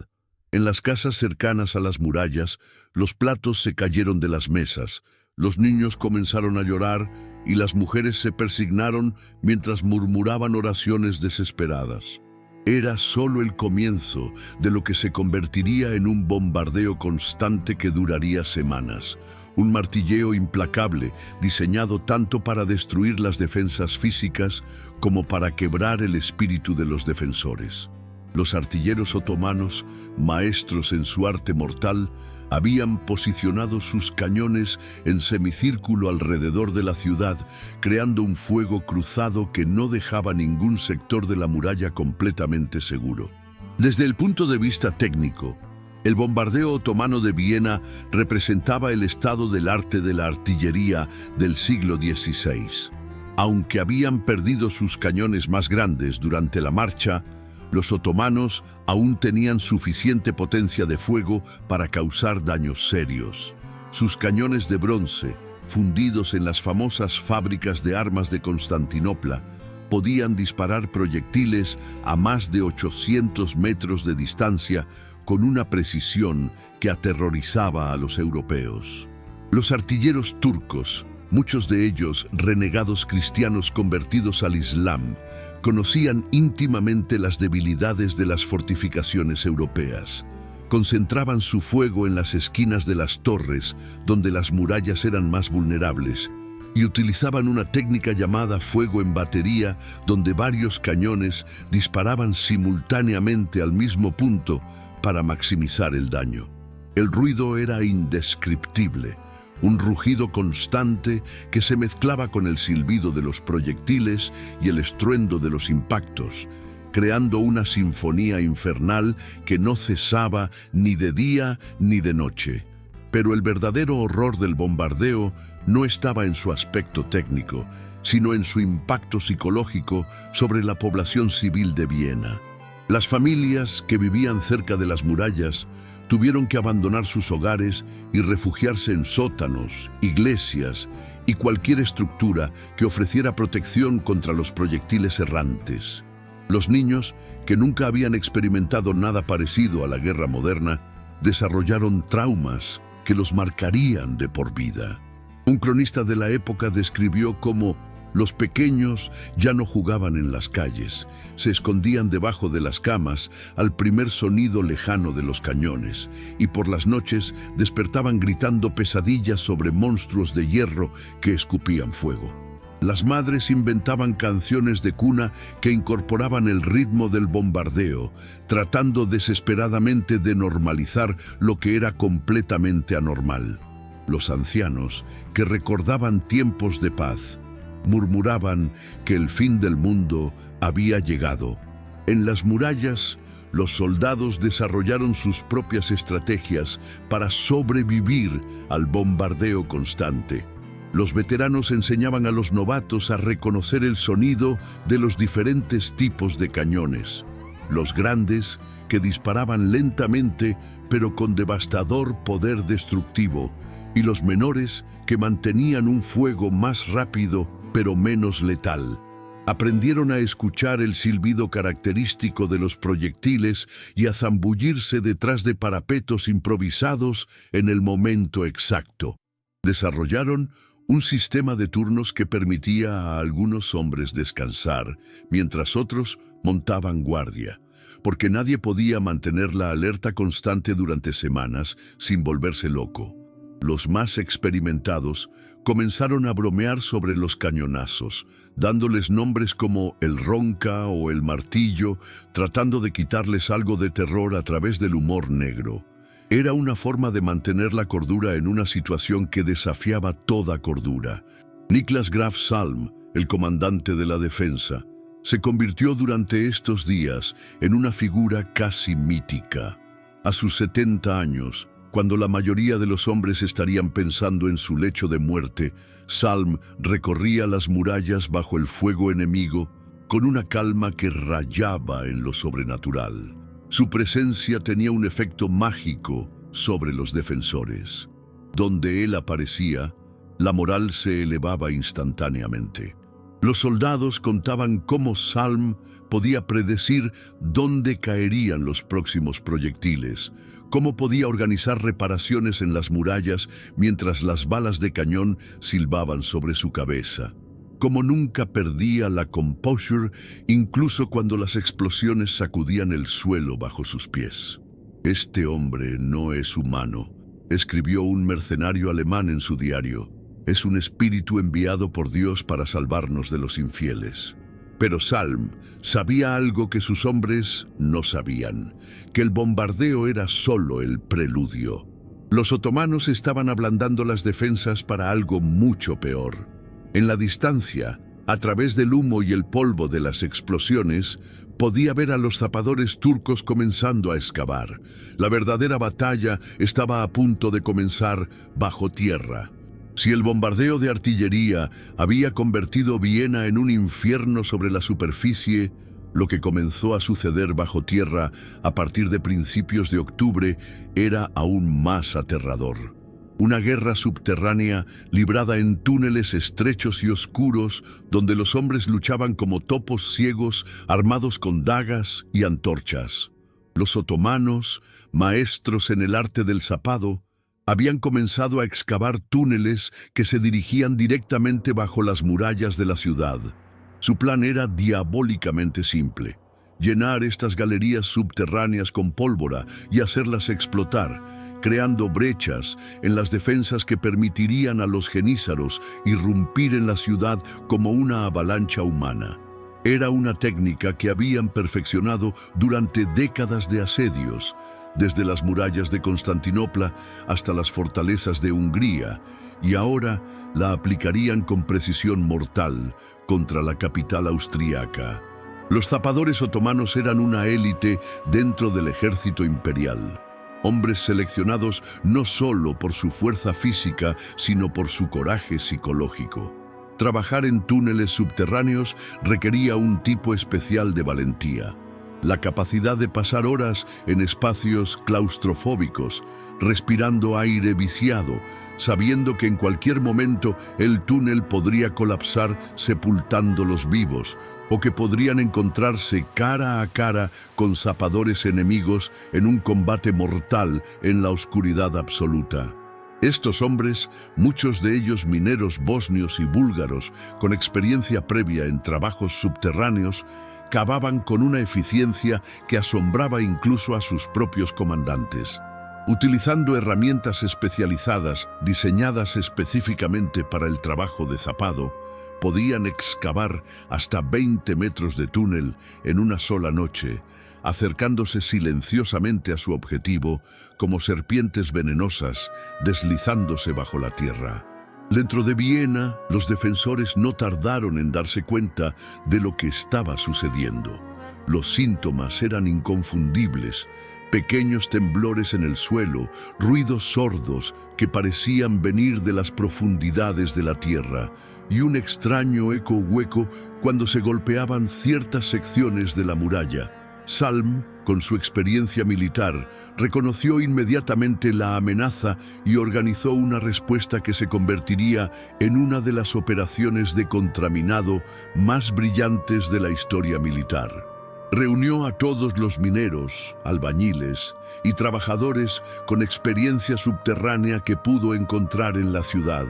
En las casas cercanas a las murallas, los platos se cayeron de las mesas, los niños comenzaron a llorar y las mujeres se persignaron mientras murmuraban oraciones desesperadas. Era solo el comienzo de lo que se convertiría en un bombardeo constante que duraría semanas. Un martilleo implacable, diseñado tanto para destruir las defensas físicas como para quebrar el espíritu de los defensores. Los artilleros otomanos, maestros en su arte mortal, habían posicionado sus cañones en semicírculo alrededor de la ciudad, creando un fuego cruzado que no dejaba ningún sector de la muralla completamente seguro. Desde el punto de vista técnico, el bombardeo otomano de Viena representaba el estado del arte de la artillería del siglo XVI. Aunque habían perdido sus cañones más grandes durante la marcha, los otomanos aún tenían suficiente potencia de fuego para causar daños serios. Sus cañones de bronce, fundidos en las famosas fábricas de armas de Constantinopla, podían disparar proyectiles a más de 800 metros de distancia con una precisión que aterrorizaba a los europeos. Los artilleros turcos, muchos de ellos renegados cristianos convertidos al Islam, conocían íntimamente las debilidades de las fortificaciones europeas. Concentraban su fuego en las esquinas de las torres, donde las murallas eran más vulnerables, y utilizaban una técnica llamada fuego en batería, donde varios cañones disparaban simultáneamente al mismo punto para maximizar el daño. El ruido era indescriptible, un rugido constante que se mezclaba con el silbido de los proyectiles y el estruendo de los impactos, creando una sinfonía infernal que no cesaba ni de día ni de noche. Pero el verdadero horror del bombardeo no estaba en su aspecto técnico, sino en su impacto psicológico sobre la población civil de Viena. Las familias que vivían cerca de las murallas tuvieron que abandonar sus hogares y refugiarse en sótanos, iglesias y cualquier estructura que ofreciera protección contra los proyectiles errantes. Los niños, que nunca habían experimentado nada parecido a la guerra moderna, desarrollaron traumas que los marcarían de por vida. Un cronista de la época describió cómo los pequeños ya no jugaban en las calles, se escondían debajo de las camas al primer sonido lejano de los cañones, y por las noches despertaban gritando pesadillas sobre monstruos de hierro que escupían fuego. Las madres inventaban canciones de cuna que incorporaban el ritmo del bombardeo, tratando desesperadamente de normalizar lo que era completamente anormal. Los ancianos, que recordaban tiempos de paz, murmuraban que el fin del mundo había llegado. En las murallas, los soldados desarrollaron sus propias estrategias para sobrevivir al bombardeo constante. Los veteranos enseñaban a los novatos a reconocer el sonido de los diferentes tipos de cañones. Los grandes, que disparaban lentamente pero con devastador poder destructivo, y los menores, que mantenían un fuego más rápido pero menos letal. Aprendieron a escuchar el silbido característico de los proyectiles y a zambullirse detrás de parapetos improvisados en el momento exacto. Desarrollaron un sistema de turnos que permitía a algunos hombres descansar, mientras otros montaban guardia, porque nadie podía mantener la alerta constante durante semanas sin volverse loco. Los más experimentados comenzaron a bromear sobre los cañonazos, dándoles nombres como el ronca o el martillo, tratando de quitarles algo de terror a través del humor negro. Era una forma de mantener la cordura en una situación que desafiaba toda cordura. Niklas Graf Salm, el comandante de la defensa, se convirtió durante estos días en una figura casi mítica. A sus 70 años, cuando la mayoría de los hombres estarían pensando en su lecho de muerte, Salm recorría las murallas bajo el fuego enemigo con una calma que rayaba en lo sobrenatural. Su presencia tenía un efecto mágico sobre los defensores. Donde él aparecía, la moral se elevaba instantáneamente. Los soldados contaban cómo Salm podía predecir dónde caerían los próximos proyectiles, cómo podía organizar reparaciones en las murallas mientras las balas de cañón silbaban sobre su cabeza. Como nunca perdía la composure, incluso cuando las explosiones sacudían el suelo bajo sus pies. «Este hombre no es humano», escribió un mercenario alemán en su diario. «Es un espíritu enviado por Dios para salvarnos de los infieles». Pero Salm sabía algo que sus hombres no sabían, que el bombardeo era solo el preludio. Los otomanos estaban ablandando las defensas para algo mucho peor. En la distancia, a través del humo y el polvo de las explosiones, podía ver a los zapadores turcos comenzando a excavar. La verdadera batalla estaba a punto de comenzar bajo tierra. Si el bombardeo de artillería había convertido Viena en un infierno sobre la superficie, lo que comenzó a suceder bajo tierra a partir de principios de octubre era aún más aterrador. Una guerra subterránea librada en túneles estrechos y oscuros donde los hombres luchaban como topos ciegos armados con dagas y antorchas. Los otomanos, maestros en el arte del zapado, habían comenzado a excavar túneles que se dirigían directamente bajo las murallas de la ciudad. Su plan era diabólicamente simple: llenar estas galerías subterráneas con pólvora y hacerlas explotar, creando brechas en las defensas que permitirían a los jenízaros irrumpir en la ciudad como una avalancha humana. Era una técnica que habían perfeccionado durante décadas de asedios, desde las murallas de Constantinopla hasta las fortalezas de Hungría, y ahora la aplicarían con precisión mortal contra la capital austríaca. Los zapadores otomanos eran una élite dentro del ejército imperial. Hombres seleccionados no solo por su fuerza física, sino por su coraje psicológico. Trabajar en túneles subterráneos requería un tipo especial de valentía. La capacidad de pasar horas en espacios claustrofóbicos, respirando aire viciado, sabiendo que en cualquier momento el túnel podría colapsar sepultándolos vivos, o que podrían encontrarse cara a cara con zapadores enemigos en un combate mortal en la oscuridad absoluta. Estos hombres, muchos de ellos mineros bosnios y búlgaros con experiencia previa en trabajos subterráneos, cavaban con una eficiencia que asombraba incluso a sus propios comandantes. Utilizando herramientas especializadas diseñadas específicamente para el trabajo de zapado, podían excavar hasta 20 metros de túnel en una sola noche, acercándose silenciosamente a su objetivo como serpientes venenosas deslizándose bajo la tierra. Dentro de Viena, los defensores no tardaron en darse cuenta de lo que estaba sucediendo. Los síntomas eran inconfundibles: pequeños temblores en el suelo, ruidos sordos que parecían venir de las profundidades de la tierra, y un extraño eco hueco cuando se golpeaban ciertas secciones de la muralla. Salm, con su experiencia militar, reconoció inmediatamente la amenaza y organizó una respuesta que se convertiría en una de las operaciones de contraminado más brillantes de la historia militar. Reunió a todos los mineros, albañiles y trabajadores con experiencia subterránea que pudo encontrar en la ciudad,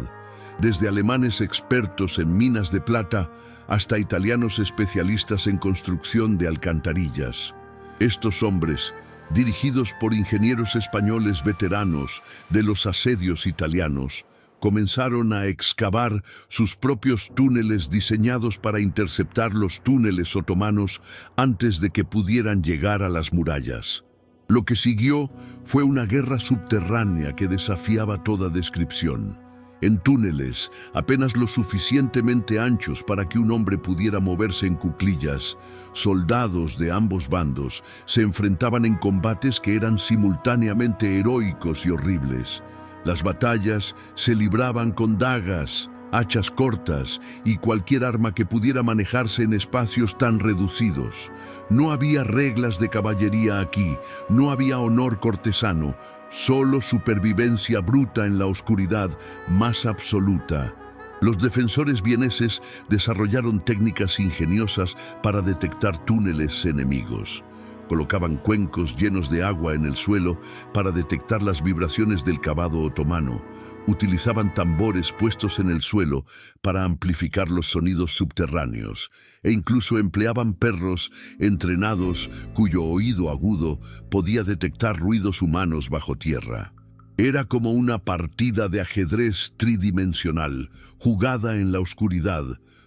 desde alemanes expertos en minas de plata hasta italianos especialistas en construcción de alcantarillas. Estos hombres, dirigidos por ingenieros españoles veteranos de los asedios italianos, comenzaron a excavar sus propios túneles diseñados para interceptar los túneles otomanos antes de que pudieran llegar a las murallas. Lo que siguió fue una guerra subterránea que desafiaba toda descripción. En túneles apenas lo suficientemente anchos para que un hombre pudiera moverse en cuclillas, soldados de ambos bandos se enfrentaban en combates que eran simultáneamente heroicos y horribles. Las batallas se libraban con dagas, hachas cortas y cualquier arma que pudiera manejarse en espacios tan reducidos. No había reglas de caballería aquí, no había honor cortesano, solo supervivencia bruta en la oscuridad más absoluta. Los defensores vieneses desarrollaron técnicas ingeniosas para detectar túneles enemigos. Colocaban cuencos llenos de agua en el suelo para detectar las vibraciones del cavado otomano. Utilizaban tambores puestos en el suelo para amplificar los sonidos subterráneos, e incluso empleaban perros entrenados cuyo oído agudo podía detectar ruidos humanos bajo tierra. Era como una partida de ajedrez tridimensional, jugada en la oscuridad,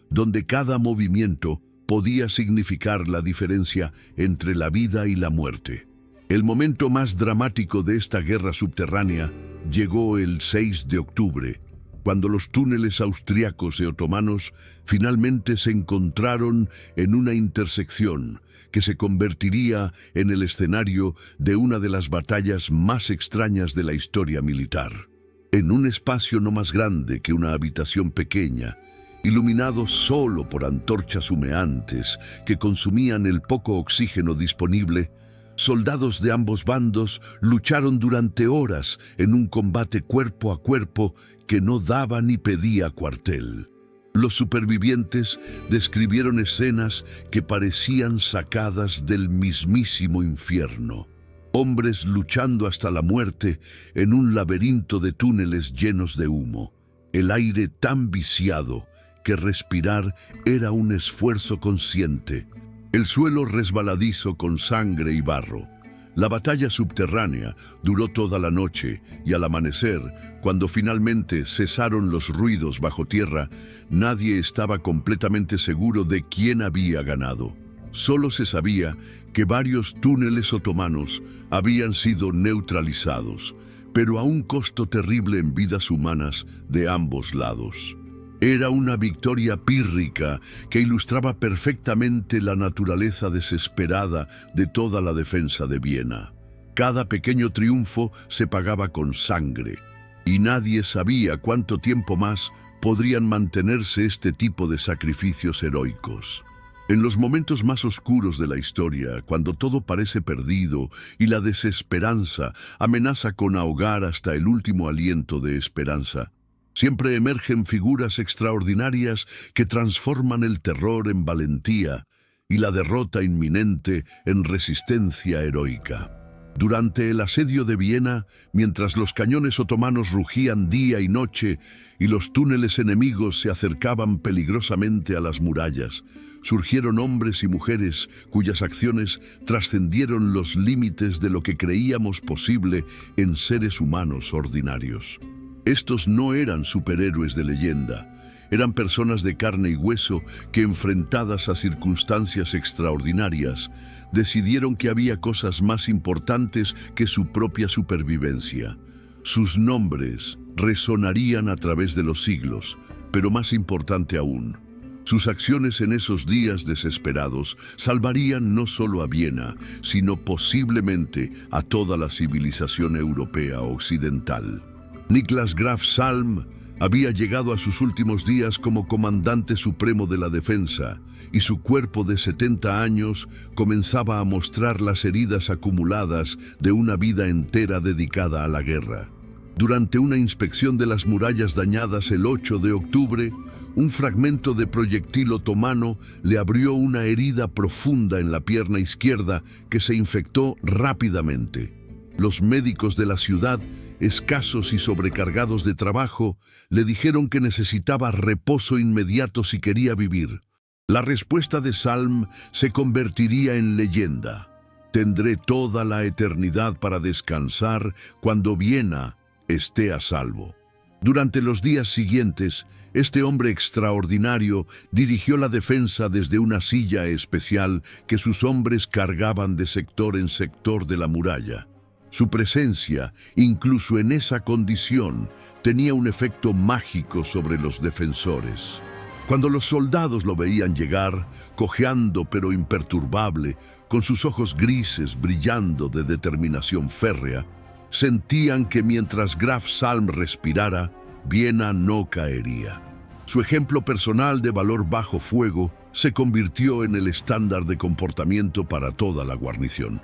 donde cada movimiento podía significar la diferencia entre la vida y la muerte. El momento más dramático de esta guerra subterránea llegó el 6 de octubre, cuando los túneles austriacos y otomanos finalmente se encontraron en una intersección que se convertiría en el escenario de una de las batallas más extrañas de la historia militar. En un espacio no más grande que una habitación pequeña, iluminado solo por antorchas humeantes que consumían el poco oxígeno disponible, soldados de ambos bandos lucharon durante horas en un combate cuerpo a cuerpo que no daba ni pedía cuartel. Los supervivientes describieron escenas que parecían sacadas del mismísimo infierno. Hombres luchando hasta la muerte en un laberinto de túneles llenos de humo. El aire tan viciado que respirar era un esfuerzo consciente. El suelo resbaladizo con sangre y barro. La batalla subterránea duró toda la noche y al amanecer, cuando finalmente cesaron los ruidos bajo tierra, nadie estaba completamente seguro de quién había ganado. Solo se sabía que varios túneles otomanos habían sido neutralizados, pero a un costo terrible en vidas humanas de ambos lados. Era una victoria pírrica que ilustraba perfectamente la naturaleza desesperada de toda la defensa de Viena. Cada pequeño triunfo se pagaba con sangre, y nadie sabía cuánto tiempo más podrían mantenerse este tipo de sacrificios heroicos. En los momentos más oscuros de la historia, cuando todo parece perdido y la desesperanza amenaza con ahogar hasta el último aliento de esperanza, siempre emergen figuras extraordinarias que transforman el terror en valentía y la derrota inminente en resistencia heroica. Durante el asedio de Viena, mientras los cañones otomanos rugían día y noche y los túneles enemigos se acercaban peligrosamente a las murallas, surgieron hombres y mujeres cuyas acciones trascendieron los límites de lo que creíamos posible en seres humanos ordinarios. Estos no eran superhéroes de leyenda, eran personas de carne y hueso que, enfrentadas a circunstancias extraordinarias, decidieron que había cosas más importantes que su propia supervivencia. Sus nombres resonarían a través de los siglos, pero más importante aún, sus acciones en esos días desesperados salvarían no solo a Viena, sino posiblemente a toda la civilización europea occidental. Niklas Graf Salm había llegado a sus últimos días como comandante supremo de la defensa, y su cuerpo de 70 años comenzaba a mostrar las heridas acumuladas de una vida entera dedicada a la guerra. Durante una inspección de las murallas dañadas el 8 de octubre, un fragmento de proyectil otomano le abrió una herida profunda en la pierna izquierda que se infectó rápidamente. Los médicos de la ciudad, escasos y sobrecargados de trabajo, le dijeron que necesitaba reposo inmediato si quería vivir. La respuesta de Salm se convertiría en leyenda. Tendré toda la eternidad para descansar cuando Viena esté a salvo. Durante los días siguientes, este hombre extraordinario dirigió la defensa desde una silla especial que sus hombres cargaban de sector en sector de la muralla. Su presencia, incluso en esa condición, tenía un efecto mágico sobre los defensores. Cuando los soldados lo veían llegar, cojeando pero imperturbable, con sus ojos grises brillando de determinación férrea, sentían que mientras Graf Salm respirara, Viena no caería. Su ejemplo personal de valor bajo fuego se convirtió en el estándar de comportamiento para toda la guarnición.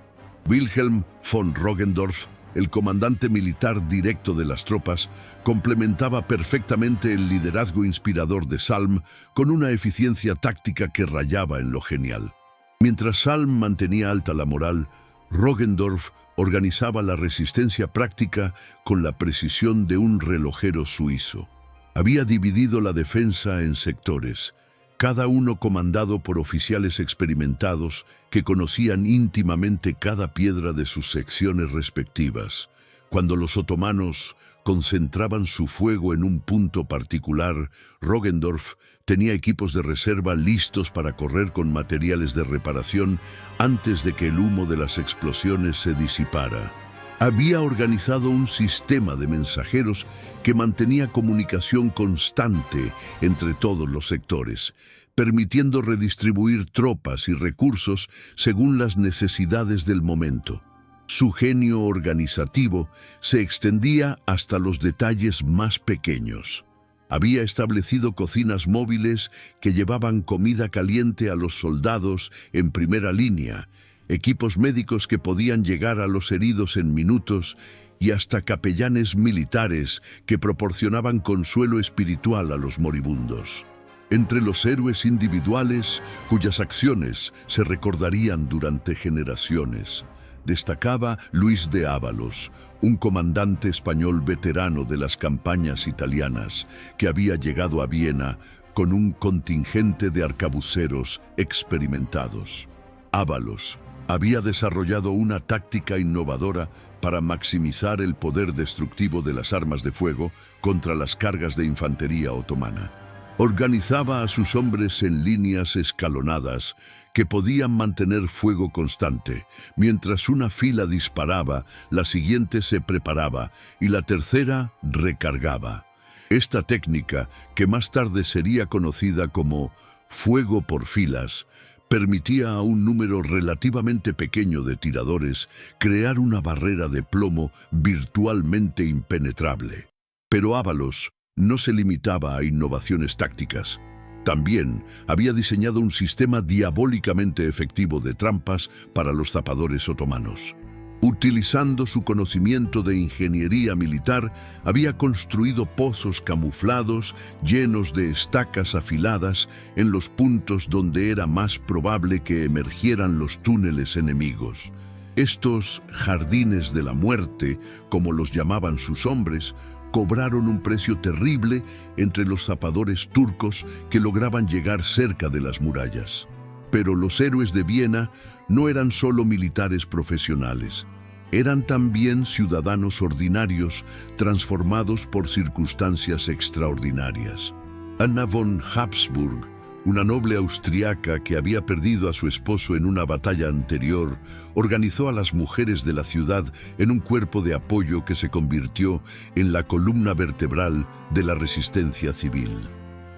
Wilhelm von Roggendorf, el comandante militar directo de las tropas, complementaba perfectamente el liderazgo inspirador de Salm con una eficiencia táctica que rayaba en lo genial. Mientras Salm mantenía alta la moral, Roggendorf organizaba la resistencia práctica con la precisión de un relojero suizo. Había dividido la defensa en sectores, cada uno comandado por oficiales experimentados que conocían íntimamente cada piedra de sus secciones respectivas. Cuando los otomanos concentraban su fuego en un punto particular, Roggendorf tenía equipos de reserva listos para correr con materiales de reparación antes de que el humo de las explosiones se disipara. Había organizado un sistema de mensajeros que mantenía comunicación constante entre todos los sectores, permitiendo redistribuir tropas y recursos según las necesidades del momento. Su genio organizativo se extendía hasta los detalles más pequeños. Había establecido cocinas móviles que llevaban comida caliente a los soldados en primera línea, equipos médicos que podían llegar a los heridos en minutos y hasta capellanes militares que proporcionaban consuelo espiritual a los moribundos. Entre los héroes individuales cuyas acciones se recordarían durante generaciones, destacaba Luis de Ábalos, un comandante español veterano de las campañas italianas que había llegado a Viena con un contingente de arcabuceros experimentados. Ábalos había desarrollado una táctica innovadora para maximizar el poder destructivo de las armas de fuego contra las cargas de infantería otomana. Organizaba a sus hombres en líneas escalonadas que podían mantener fuego constante. Mientras una fila disparaba, la siguiente se preparaba y la tercera recargaba. Esta técnica, que más tarde sería conocida como fuego por filas, permitía a un número relativamente pequeño de tiradores crear una barrera de plomo virtualmente impenetrable. Pero Ábalos no se limitaba a innovaciones tácticas. También había diseñado un sistema diabólicamente efectivo de trampas para los zapadores otomanos. Utilizando su conocimiento de ingeniería militar, había construido pozos camuflados llenos de estacas afiladas en los puntos donde era más probable que emergieran los túneles enemigos. Estos jardines de la muerte, como los llamaban sus hombres, cobraron un precio terrible entre los zapadores turcos que lograban llegar cerca de las murallas. Pero los héroes de Viena no eran solo militares profesionales. Eran también ciudadanos ordinarios transformados por circunstancias extraordinarias. Anna von Habsburg, una noble austriaca que había perdido a su esposo en una batalla anterior, organizó a las mujeres de la ciudad en un cuerpo de apoyo que se convirtió en la columna vertebral de la resistencia civil.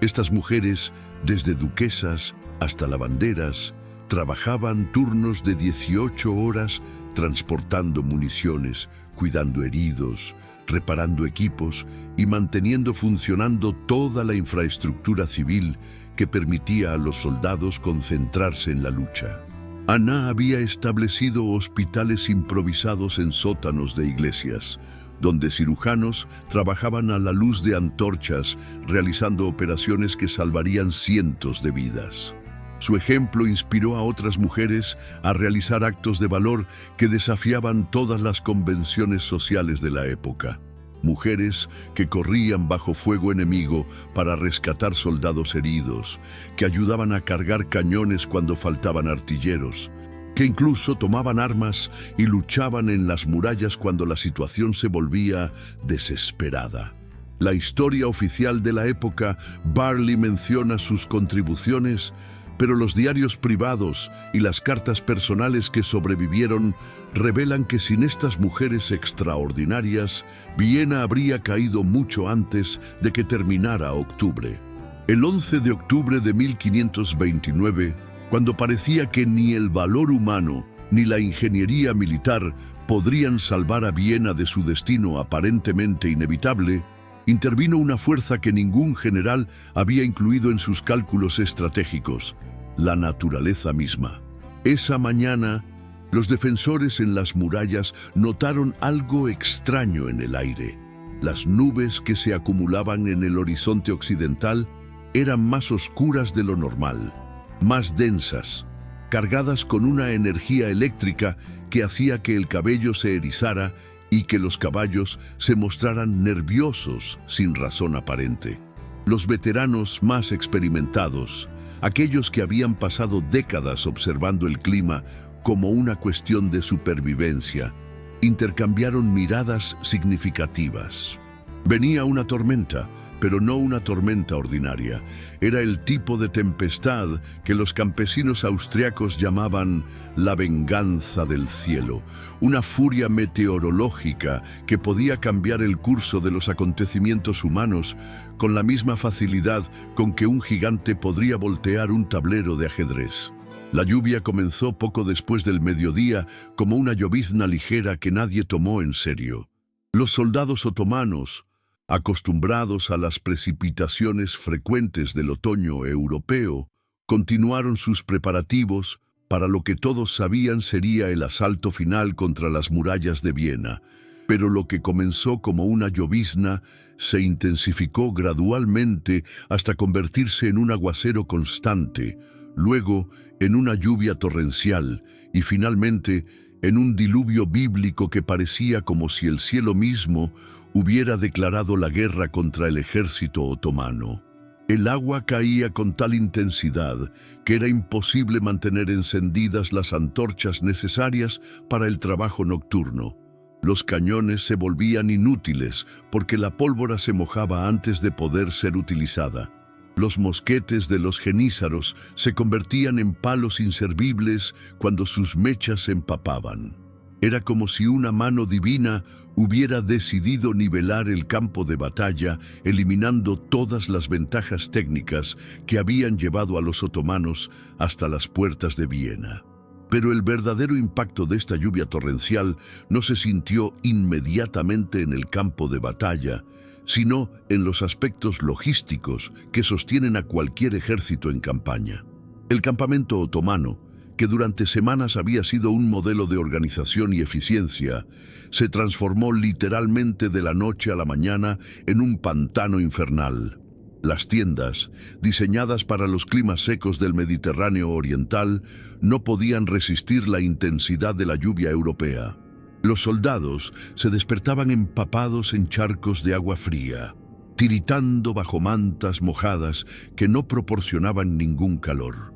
Estas mujeres, desde duquesas hasta lavanderas, trabajaban turnos de 18 horas transportando municiones, cuidando heridos, reparando equipos y manteniendo funcionando toda la infraestructura civil que permitía a los soldados concentrarse en la lucha. Anna había establecido hospitales improvisados en sótanos de iglesias, donde cirujanos trabajaban a la luz de antorchas, realizando operaciones que salvarían cientos de vidas. Su ejemplo inspiró a otras mujeres a realizar actos de valor que desafiaban todas las convenciones sociales de la época. Mujeres que corrían bajo fuego enemigo para rescatar soldados heridos, que ayudaban a cargar cañones cuando faltaban artilleros, que incluso tomaban armas y luchaban en las murallas cuando la situación se volvía desesperada. La historia oficial de la época barely menciona sus contribuciones, pero los diarios privados y las cartas personales que sobrevivieron revelan que sin estas mujeres extraordinarias, Viena habría caído mucho antes de que terminara octubre. El 11 de octubre de 1529, cuando parecía que ni el valor humano ni la ingeniería militar podrían salvar a Viena de su destino aparentemente inevitable, intervino una fuerza que ningún general había incluido en sus cálculos estratégicos: la naturaleza misma. Esa mañana, los defensores en las murallas notaron algo extraño en el aire. Las nubes que se acumulaban en el horizonte occidental eran más oscuras de lo normal, más densas, cargadas con una energía eléctrica que hacía que el cabello se erizara y que los caballos se mostraran nerviosos sin razón aparente. Los veteranos más experimentados, aquellos que habían pasado décadas observando el clima como una cuestión de supervivencia, intercambiaron miradas significativas. Venía una tormenta, pero no una tormenta ordinaria. Era el tipo de tempestad que los campesinos austriacos llamaban la venganza del cielo, una furia meteorológica que podía cambiar el curso de los acontecimientos humanos con la misma facilidad con que un gigante podría voltear un tablero de ajedrez. La lluvia comenzó poco después del mediodía como una llovizna ligera que nadie tomó en serio. Los soldados otomanos, acostumbrados a las precipitaciones frecuentes del otoño europeo, continuaron sus preparativos para lo que todos sabían sería el asalto final contra las murallas de Viena. Pero lo que comenzó como una llovizna se intensificó gradualmente hasta convertirse en un aguacero constante, luego en una lluvia torrencial y finalmente en un diluvio bíblico que parecía como si el cielo mismo hubiera declarado la guerra contra el ejército otomano. El agua caía con tal intensidad que era imposible mantener encendidas las antorchas necesarias para el trabajo nocturno. Los cañones se volvían inútiles porque la pólvora se mojaba antes de poder ser utilizada. Los mosquetes de los genízaros se convertían en palos inservibles cuando sus mechas se empapaban. Era como si una mano divina hubiera decidido nivelar el campo de batalla, eliminando todas las ventajas técnicas que habían llevado a los otomanos hasta las puertas de Viena. Pero el verdadero impacto de esta lluvia torrencial no se sintió inmediatamente en el campo de batalla, sino en los aspectos logísticos que sostienen a cualquier ejército en campaña. El campamento otomano, que durante semanas había sido un modelo de organización y eficiencia, se transformó literalmente de la noche a la mañana en un pantano infernal. Las tiendas, diseñadas para los climas secos del Mediterráneo oriental, no podían resistir la intensidad de la lluvia europea. Los soldados se despertaban empapados en charcos de agua fría, tiritando bajo mantas mojadas que no proporcionaban ningún calor.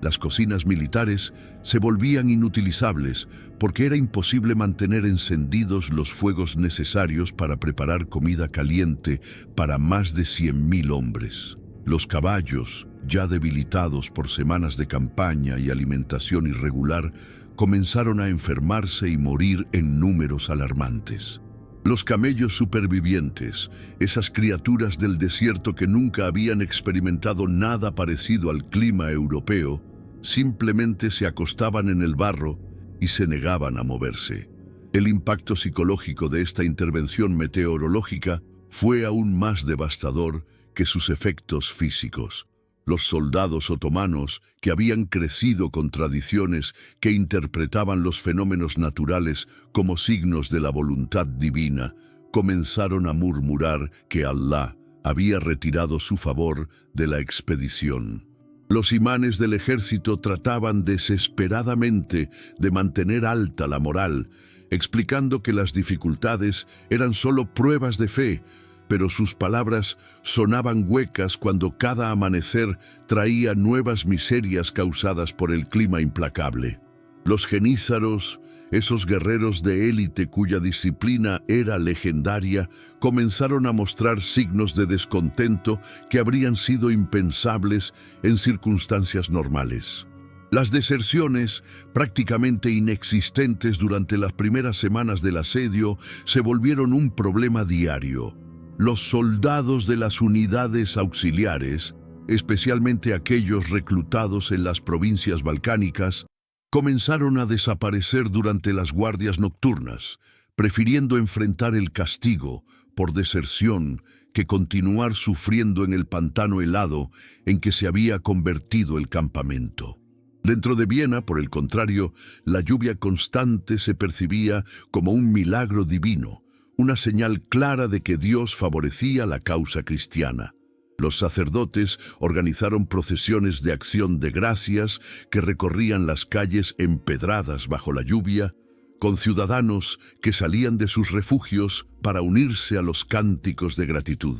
Las cocinas militares se volvían inutilizables porque era imposible mantener encendidos los fuegos necesarios para preparar comida caliente para más de 100.000 hombres. Los caballos, ya debilitados por semanas de campaña y alimentación irregular, comenzaron a enfermarse y morir en números alarmantes. Los camellos supervivientes, esas criaturas del desierto que nunca habían experimentado nada parecido al clima europeo, simplemente se acostaban en el barro y se negaban a moverse. El impacto psicológico de esta intervención meteorológica fue aún más devastador que sus efectos físicos. Los soldados otomanos, que habían crecido con tradiciones que interpretaban los fenómenos naturales como signos de la voluntad divina, comenzaron a murmurar que Alá había retirado su favor de la expedición. Los imanes del ejército trataban desesperadamente de mantener alta la moral, explicando que las dificultades eran solo pruebas de fe, pero sus palabras sonaban huecas cuando cada amanecer traía nuevas miserias causadas por el clima implacable. Los genízaros, esos guerreros de élite cuya disciplina era legendaria, comenzaron a mostrar signos de descontento que habrían sido impensables en circunstancias normales. Las deserciones, prácticamente inexistentes durante las primeras semanas del asedio, se volvieron un problema diario. Los soldados de las unidades auxiliares, especialmente aquellos reclutados en las provincias balcánicas, comenzaron a desaparecer durante las guardias nocturnas, prefiriendo enfrentar el castigo por deserción que continuar sufriendo en el pantano helado en que se había convertido el campamento. Dentro de Viena, por el contrario, la lluvia constante se percibía como un milagro divino, una señal clara de que Dios favorecía la causa cristiana. Los sacerdotes organizaron procesiones de acción de gracias que recorrían las calles empedradas bajo la lluvia, con ciudadanos que salían de sus refugios para unirse a los cánticos de gratitud.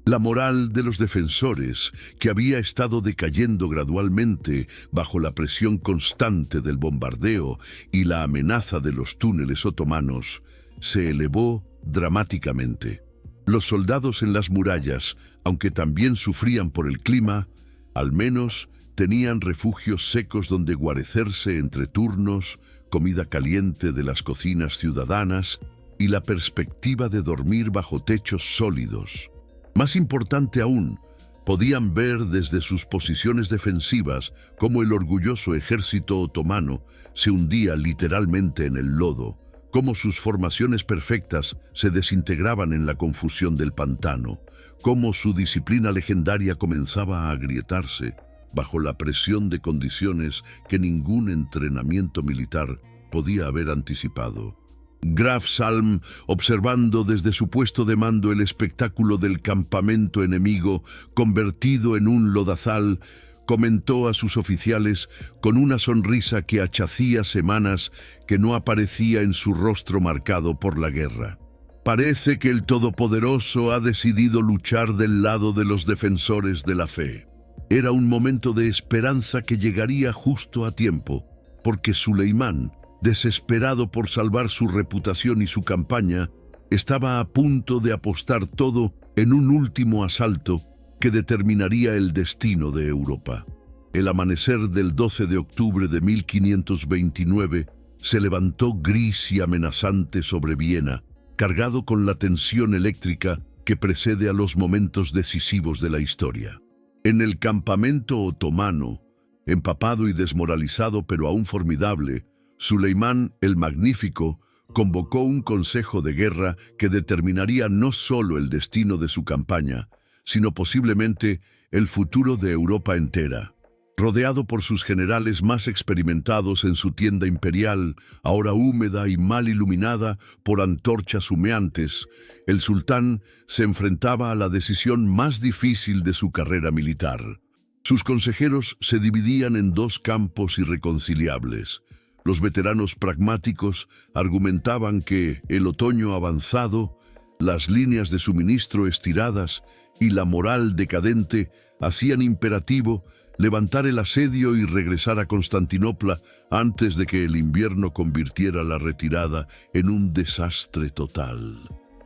La moral de los defensores, que había estado decayendo gradualmente bajo la presión constante del bombardeo y la amenaza de los túneles otomanos, se elevó dramáticamente. Los soldados en las murallas, aunque también sufrían por el clima, al menos tenían refugios secos donde guarecerse entre turnos, comida caliente de las cocinas ciudadanas y la perspectiva de dormir bajo techos sólidos. Más importante aún, podían ver desde sus posiciones defensivas cómo el orgulloso ejército otomano se hundía literalmente en el lodo, cómo sus formaciones perfectas se desintegraban en la confusión del pantano, cómo su disciplina legendaria comenzaba a agrietarse bajo la presión de condiciones que ningún entrenamiento militar podía haber anticipado. Graf Salm, observando desde su puesto de mando el espectáculo del campamento enemigo convertido en un lodazal, comentó a sus oficiales con una sonrisa que hacía semanas que no aparecía en su rostro marcado por la guerra. Parece que el Todopoderoso ha decidido luchar del lado de los defensores de la fe. Era un momento de esperanza que llegaría justo a tiempo, porque Suleimán, desesperado por salvar su reputación y su campaña, estaba a punto de apostar todo en un último asalto que determinaría el destino de Europa. El amanecer del 12 de octubre de 1529 se levantó gris y amenazante sobre Viena, cargado con la tensión eléctrica que precede a los momentos decisivos de la historia. En el campamento otomano, empapado y desmoralizado pero aún formidable, Suleimán el Magnífico convocó un consejo de guerra que determinaría no solo el destino de su campaña, sino posiblemente el futuro de Europa entera. Rodeado por sus generales más experimentados en su tienda imperial, ahora húmeda y mal iluminada por antorchas humeantes, el sultán se enfrentaba a la decisión más difícil de su carrera militar. Sus consejeros se dividían en dos campos irreconciliables. Los veteranos pragmáticos argumentaban que el otoño avanzado, las líneas de suministro estiradas y la moral decadente hacían imperativo levantar el asedio y regresar a Constantinopla antes de que el invierno convirtiera la retirada en un desastre total.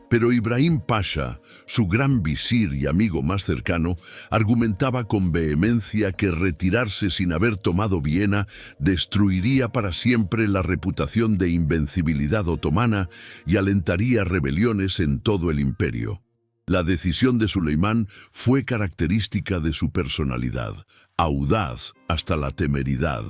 Pero Ibrahim Pasha, su gran visir y amigo más cercano, argumentaba con vehemencia que retirarse sin haber tomado Viena destruiría para siempre la reputación de invencibilidad otomana y alentaría rebeliones en todo el imperio. La decisión de Suleimán fue característica de su personalidad, audaz hasta la temeridad,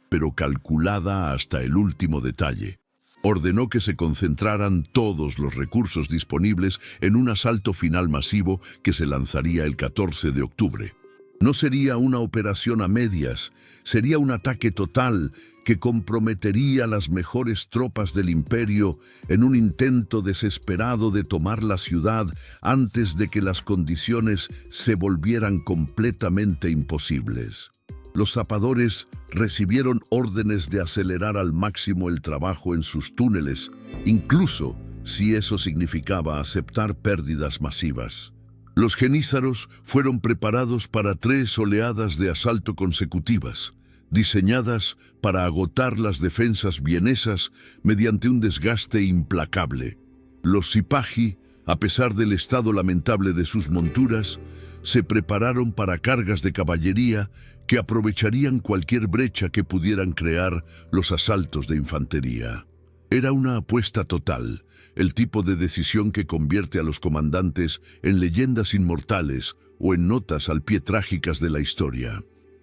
pero calculada hasta el último detalle. Ordenó que se concentraran todos los recursos disponibles en un asalto final masivo que se lanzaría el 14 de octubre. No sería una operación a medias, sería un ataque total que comprometería las mejores tropas del imperio en un intento desesperado de tomar la ciudad antes de que las condiciones se volvieran completamente imposibles. Los zapadores recibieron órdenes de acelerar al máximo el trabajo en sus túneles, incluso si eso significaba aceptar pérdidas masivas. Los genízaros fueron preparados para 3 oleadas de asalto consecutivas, diseñadas para agotar las defensas vienesas mediante un desgaste implacable. Los sipahi, a pesar del estado lamentable de sus monturas, se prepararon para cargas de caballería que aprovecharían cualquier brecha que pudieran crear los asaltos de infantería. Era una apuesta total, el tipo de decisión que convierte a los comandantes en leyendas inmortales o en notas al pie trágicas de la historia.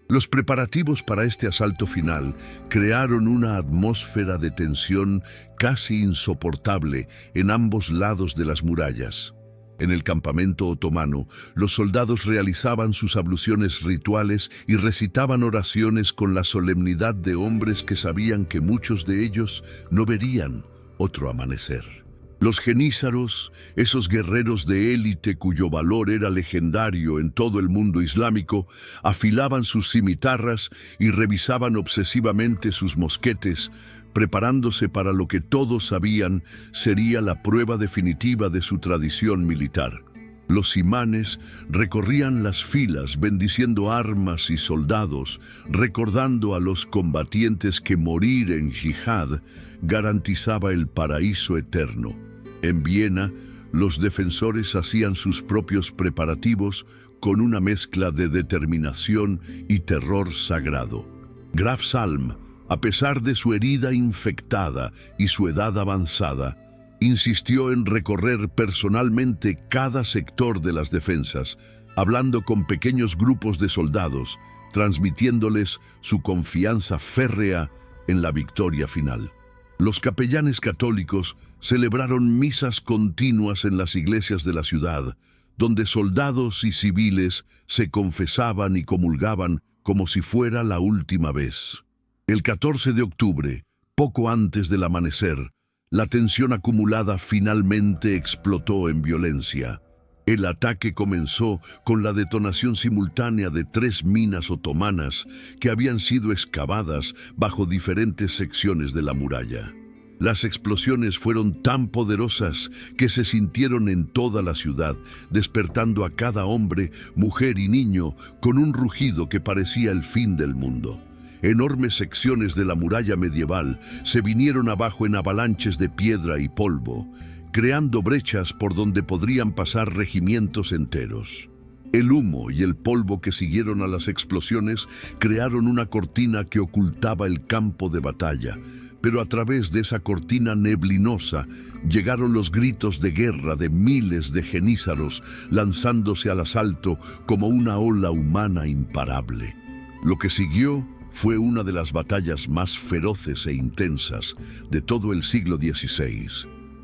Los preparativos para este asalto final crearon una atmósfera de tensión casi insoportable en ambos lados de las murallas. En el campamento otomano, los soldados realizaban sus abluciones rituales y recitaban oraciones con la solemnidad de hombres que sabían que muchos de ellos no verían otro amanecer. Los genízaros, esos guerreros de élite cuyo valor era legendario en todo el mundo islámico, afilaban sus cimitarras y revisaban obsesivamente sus mosquetes, preparándose para lo que todos sabían sería la prueba definitiva de su tradición militar. Los imanes recorrían las filas bendiciendo armas y soldados, recordando a los combatientes que morir en yihad garantizaba el paraíso eterno. En Viena, los defensores hacían sus propios preparativos con una mezcla de determinación y terror sagrado. Graf Salm, a pesar de su herida infectada y su edad avanzada, insistió en recorrer personalmente cada sector de las defensas, hablando con pequeños grupos de soldados, transmitiéndoles su confianza férrea en la victoria final. Los capellanes católicos celebraron misas continuas en las iglesias de la ciudad, donde soldados y civiles se confesaban y comulgaban como si fuera la última vez. El 14 de octubre, poco antes del amanecer, la tensión acumulada finalmente explotó en violencia. El ataque comenzó con la detonación simultánea de 3 minas otomanas que habían sido excavadas bajo diferentes secciones de la muralla. Las explosiones fueron tan poderosas que se sintieron en toda la ciudad, despertando a cada hombre, mujer y niño con un rugido que parecía el fin del mundo. Enormes secciones de la muralla medieval se vinieron abajo en avalanches de piedra y polvo, creando brechas por donde podrían pasar regimientos enteros. El humo y el polvo que siguieron a las explosiones crearon una cortina que ocultaba el campo de batalla, pero a través de esa cortina neblinosa llegaron los gritos de guerra de miles de genízaros lanzándose al asalto como una ola humana imparable. Lo que siguió fue una de las batallas más feroces e intensas de todo el siglo XVI.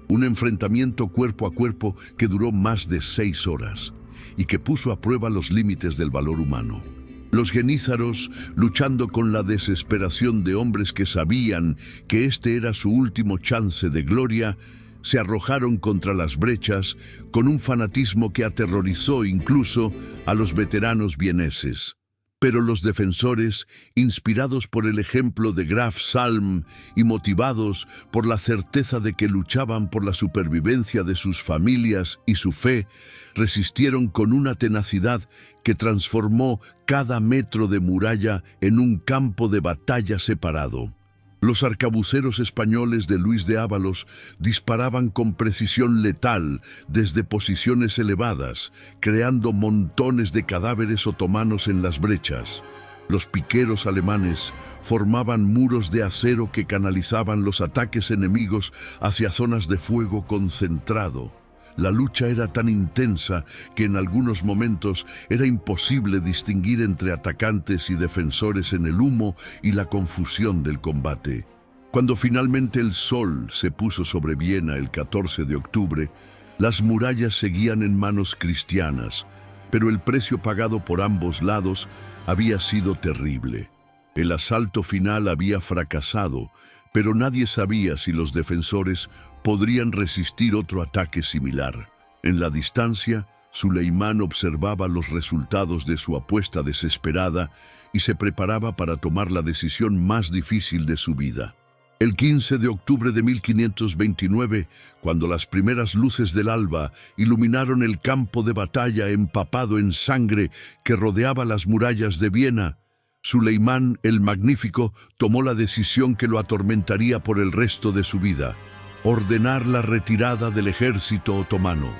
Un enfrentamiento cuerpo a cuerpo que duró más de 6 horas y que puso a prueba los límites del valor humano. Los genízaros, luchando con la desesperación de hombres que sabían que este era su último chance de gloria, se arrojaron contra las brechas con un fanatismo que aterrorizó incluso a los veteranos vieneses. Pero los defensores, inspirados por el ejemplo de Graf Salm y motivados por la certeza de que luchaban por la supervivencia de sus familias y su fe, resistieron con una tenacidad que transformó cada metro de muralla en un campo de batalla separado. Los arcabuceros españoles de Luis de Ábalos disparaban con precisión letal desde posiciones elevadas, creando montones de cadáveres otomanos en las brechas. Los piqueros alemanes formaban muros de acero que canalizaban los ataques enemigos hacia zonas de fuego concentrado. La lucha era tan intensa que en algunos momentos era imposible distinguir entre atacantes y defensores en el humo y la confusión del combate. Cuando finalmente el sol se puso sobre Viena el 14 de octubre, las murallas seguían en manos cristianas, pero el precio pagado por ambos lados había sido terrible. El asalto final había fracasado, pero nadie sabía si los defensores podrían resistir otro ataque similar. En la distancia, Suleimán observaba los resultados de su apuesta desesperada y se preparaba para tomar la decisión más difícil de su vida. El 15 de octubre de 1529, cuando las primeras luces del alba iluminaron el campo de batalla empapado en sangre que rodeaba las murallas de Viena, Suleimán el Magnífico tomó la decisión que lo atormentaría por el resto de su vida: ordenar la retirada del ejército otomano.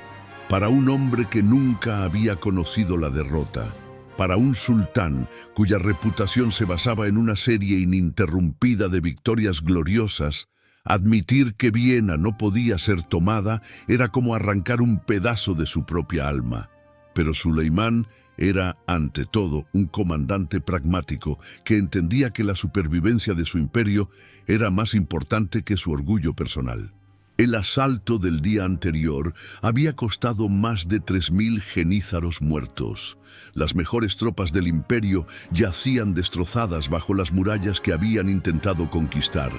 Para un hombre que nunca había conocido la derrota, para un sultán cuya reputación se basaba en una serie ininterrumpida de victorias gloriosas, admitir que Viena no podía ser tomada era como arrancar un pedazo de su propia alma. Pero Suleimán era, ante todo, un comandante pragmático que entendía que la supervivencia de su imperio era más importante que su orgullo personal. El asalto del día anterior había costado más de 3.000 genízaros muertos. Las mejores tropas del imperio yacían destrozadas bajo las murallas que habían intentado conquistar,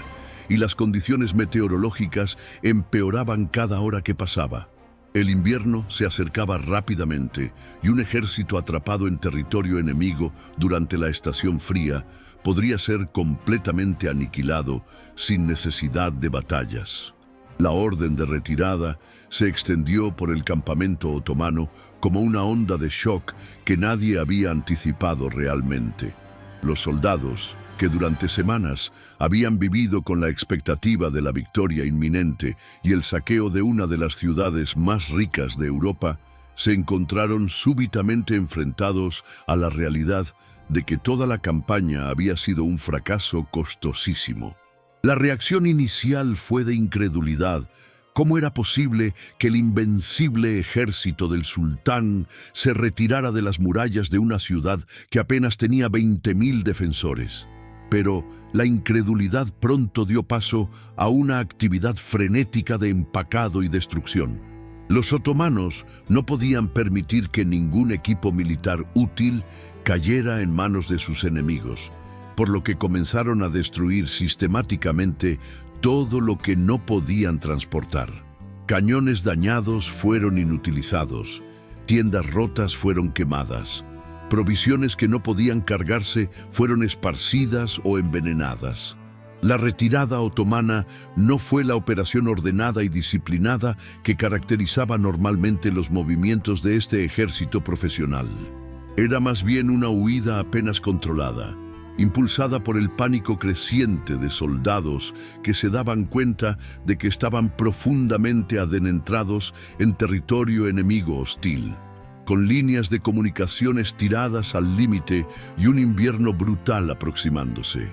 y las condiciones meteorológicas empeoraban cada hora que pasaba. El invierno se acercaba rápidamente y un ejército atrapado en territorio enemigo durante la estación fría podría ser completamente aniquilado sin necesidad de batallas. La orden de retirada se extendió por el campamento otomano como una onda de shock que nadie había anticipado realmente. Los soldados, que durante semanas habían vivido con la expectativa de la victoria inminente y el saqueo de una de las ciudades más ricas de Europa, se encontraron súbitamente enfrentados a la realidad de que toda la campaña había sido un fracaso costosísimo. La reacción inicial fue de incredulidad. ¿Cómo era posible que el invencible ejército del sultán se retirara de las murallas de una ciudad que apenas tenía 20.000 defensores? Pero la incredulidad pronto dio paso a una actividad frenética de empacado y destrucción. Los otomanos no podían permitir que ningún equipo militar útil cayera en manos de sus enemigos, por lo que comenzaron a destruir sistemáticamente todo lo que no podían transportar. Cañones dañados fueron inutilizados, tiendas rotas fueron quemadas, provisiones que no podían cargarse fueron esparcidas o envenenadas. La retirada otomana no fue la operación ordenada y disciplinada que caracterizaba normalmente los movimientos de este ejército profesional. Era más bien una huida apenas controlada, impulsada por el pánico creciente de soldados que se daban cuenta de que estaban profundamente adentrados en territorio enemigo hostil, con líneas de comunicación estiradas al límite y un invierno brutal aproximándose.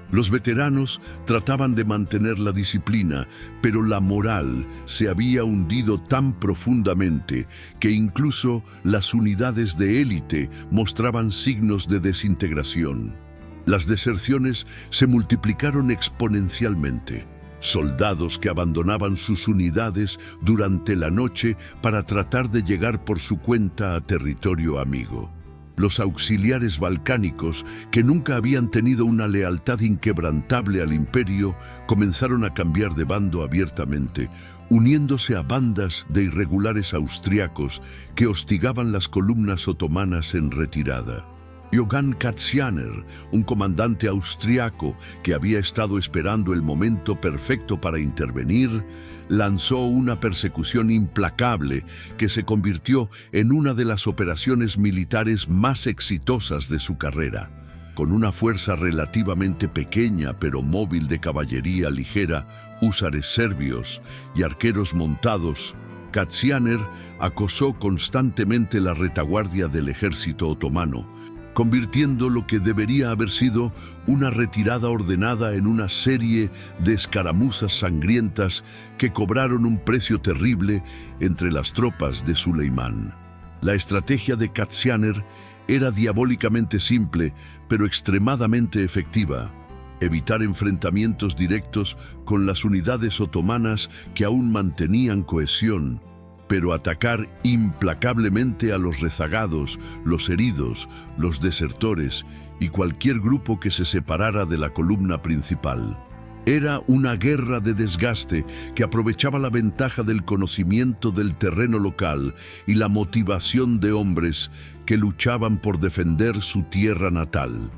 Los veteranos trataban de mantener la disciplina, pero la moral se había hundido tan profundamente que incluso las unidades de élite mostraban signos de desintegración. Las deserciones se multiplicaron exponencialmente. Soldados que abandonaban sus unidades durante la noche para tratar de llegar por su cuenta a territorio amigo. Los auxiliares balcánicos, que nunca habían tenido una lealtad inquebrantable al imperio, comenzaron a cambiar de bando abiertamente, uniéndose a bandas de irregulares austriacos que hostigaban las columnas otomanas en retirada. Johann Katzianer, un comandante austriaco que había estado esperando el momento perfecto para intervenir, lanzó una persecución implacable que se convirtió en una de las operaciones militares más exitosas de su carrera. Con una fuerza relativamente pequeña pero móvil de caballería ligera, húsares serbios y arqueros montados, Katzianer acosó constantemente la retaguardia del ejército otomano, convirtiendo lo que debería haber sido una retirada ordenada en una serie de escaramuzas sangrientas que cobraron un precio terrible entre las tropas de Suleimán. La estrategia de Katzianer era diabólicamente simple, pero extremadamente efectiva: evitar enfrentamientos directos con las unidades otomanas que aún mantenían cohesión, pero atacar implacablemente a los rezagados, los heridos, los desertores y cualquier grupo que se separara de la columna principal. Era una guerra de desgaste que aprovechaba la ventaja del conocimiento del terreno local y la motivación de hombres que luchaban por defender su tierra natal.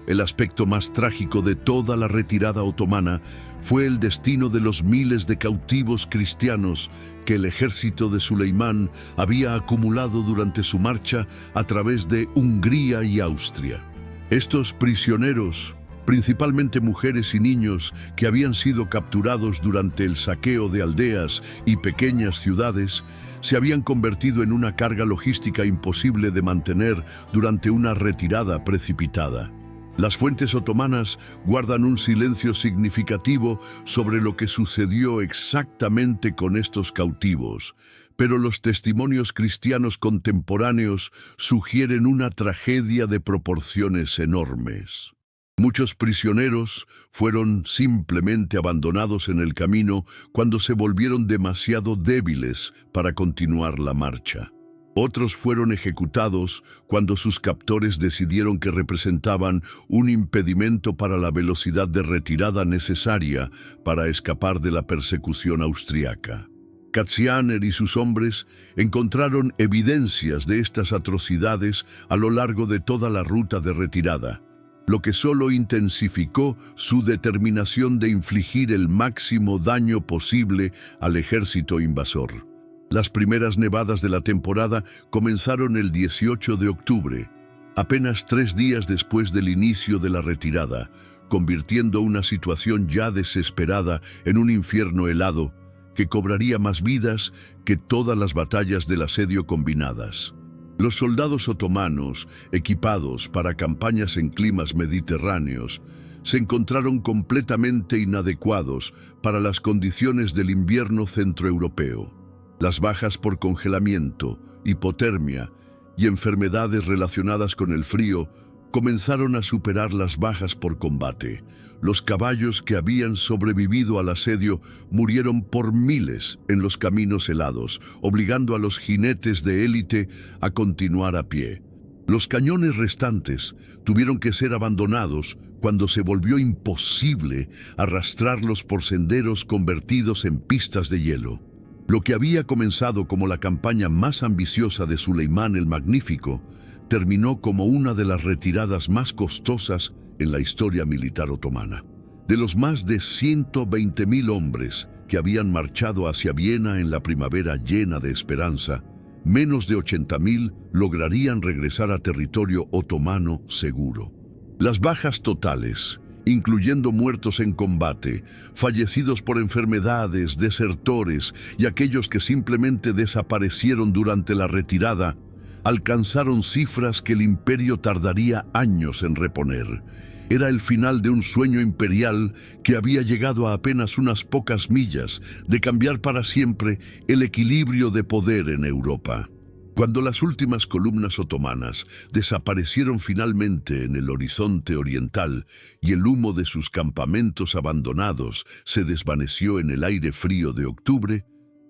El aspecto más trágico de toda la retirada otomana fue el destino de los miles de cautivos cristianos que el ejército de Suleimán había acumulado durante su marcha a través de Hungría y Austria. Estos prisioneros, principalmente mujeres y niños que habían sido capturados durante el saqueo de aldeas y pequeñas ciudades, se habían convertido en una carga logística imposible de mantener durante una retirada precipitada. Las fuentes otomanas guardan un silencio significativo sobre lo que sucedió exactamente con estos cautivos, pero los testimonios cristianos contemporáneos sugieren una tragedia de proporciones enormes. Muchos prisioneros fueron simplemente abandonados en el camino cuando se volvieron demasiado débiles para continuar la marcha. Otros fueron ejecutados cuando sus captores decidieron que representaban un impedimento para la velocidad de retirada necesaria para escapar de la persecución austriaca. Katzianer y sus hombres encontraron evidencias de estas atrocidades a lo largo de toda la ruta de retirada, lo que solo intensificó su determinación de infligir el máximo daño posible al ejército invasor. Las primeras nevadas de la temporada comenzaron el 18 de octubre, apenas 3 días después del inicio de la retirada, convirtiendo una situación ya desesperada en un infierno helado que cobraría más vidas que todas las batallas del asedio combinadas. Los soldados otomanos, equipados para campañas en climas mediterráneos, se encontraron completamente inadecuados para las condiciones del invierno centroeuropeo. Las bajas por congelamiento, hipotermia y enfermedades relacionadas con el frío comenzaron a superar las bajas por combate. Los caballos que habían sobrevivido al asedio murieron por miles en los caminos helados, obligando a los jinetes de élite a continuar a pie. Los cañones restantes tuvieron que ser abandonados cuando se volvió imposible arrastrarlos por senderos convertidos en pistas de hielo. Lo que había comenzado como la campaña más ambiciosa de Suleimán el Magnífico terminó como una de las retiradas más costosas en la historia militar otomana. De los más de 120.000 hombres que habían marchado hacia Viena en la primavera llena de esperanza, menos de 80.000 lograrían regresar a territorio otomano seguro. Las bajas totales, incluyendo muertos en combate, fallecidos por enfermedades, desertores y aquellos que simplemente desaparecieron durante la retirada, alcanzaron cifras que el imperio tardaría años en reponer. Era el final de un sueño imperial que había llegado a apenas unas pocas millas de cambiar para siempre el equilibrio de poder en Europa. Cuando las últimas columnas otomanas desaparecieron finalmente en el horizonte oriental y el humo de sus campamentos abandonados se desvaneció en el aire frío de octubre,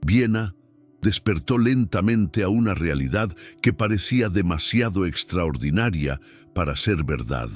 Viena despertó lentamente a una realidad que parecía demasiado extraordinaria para ser verdad.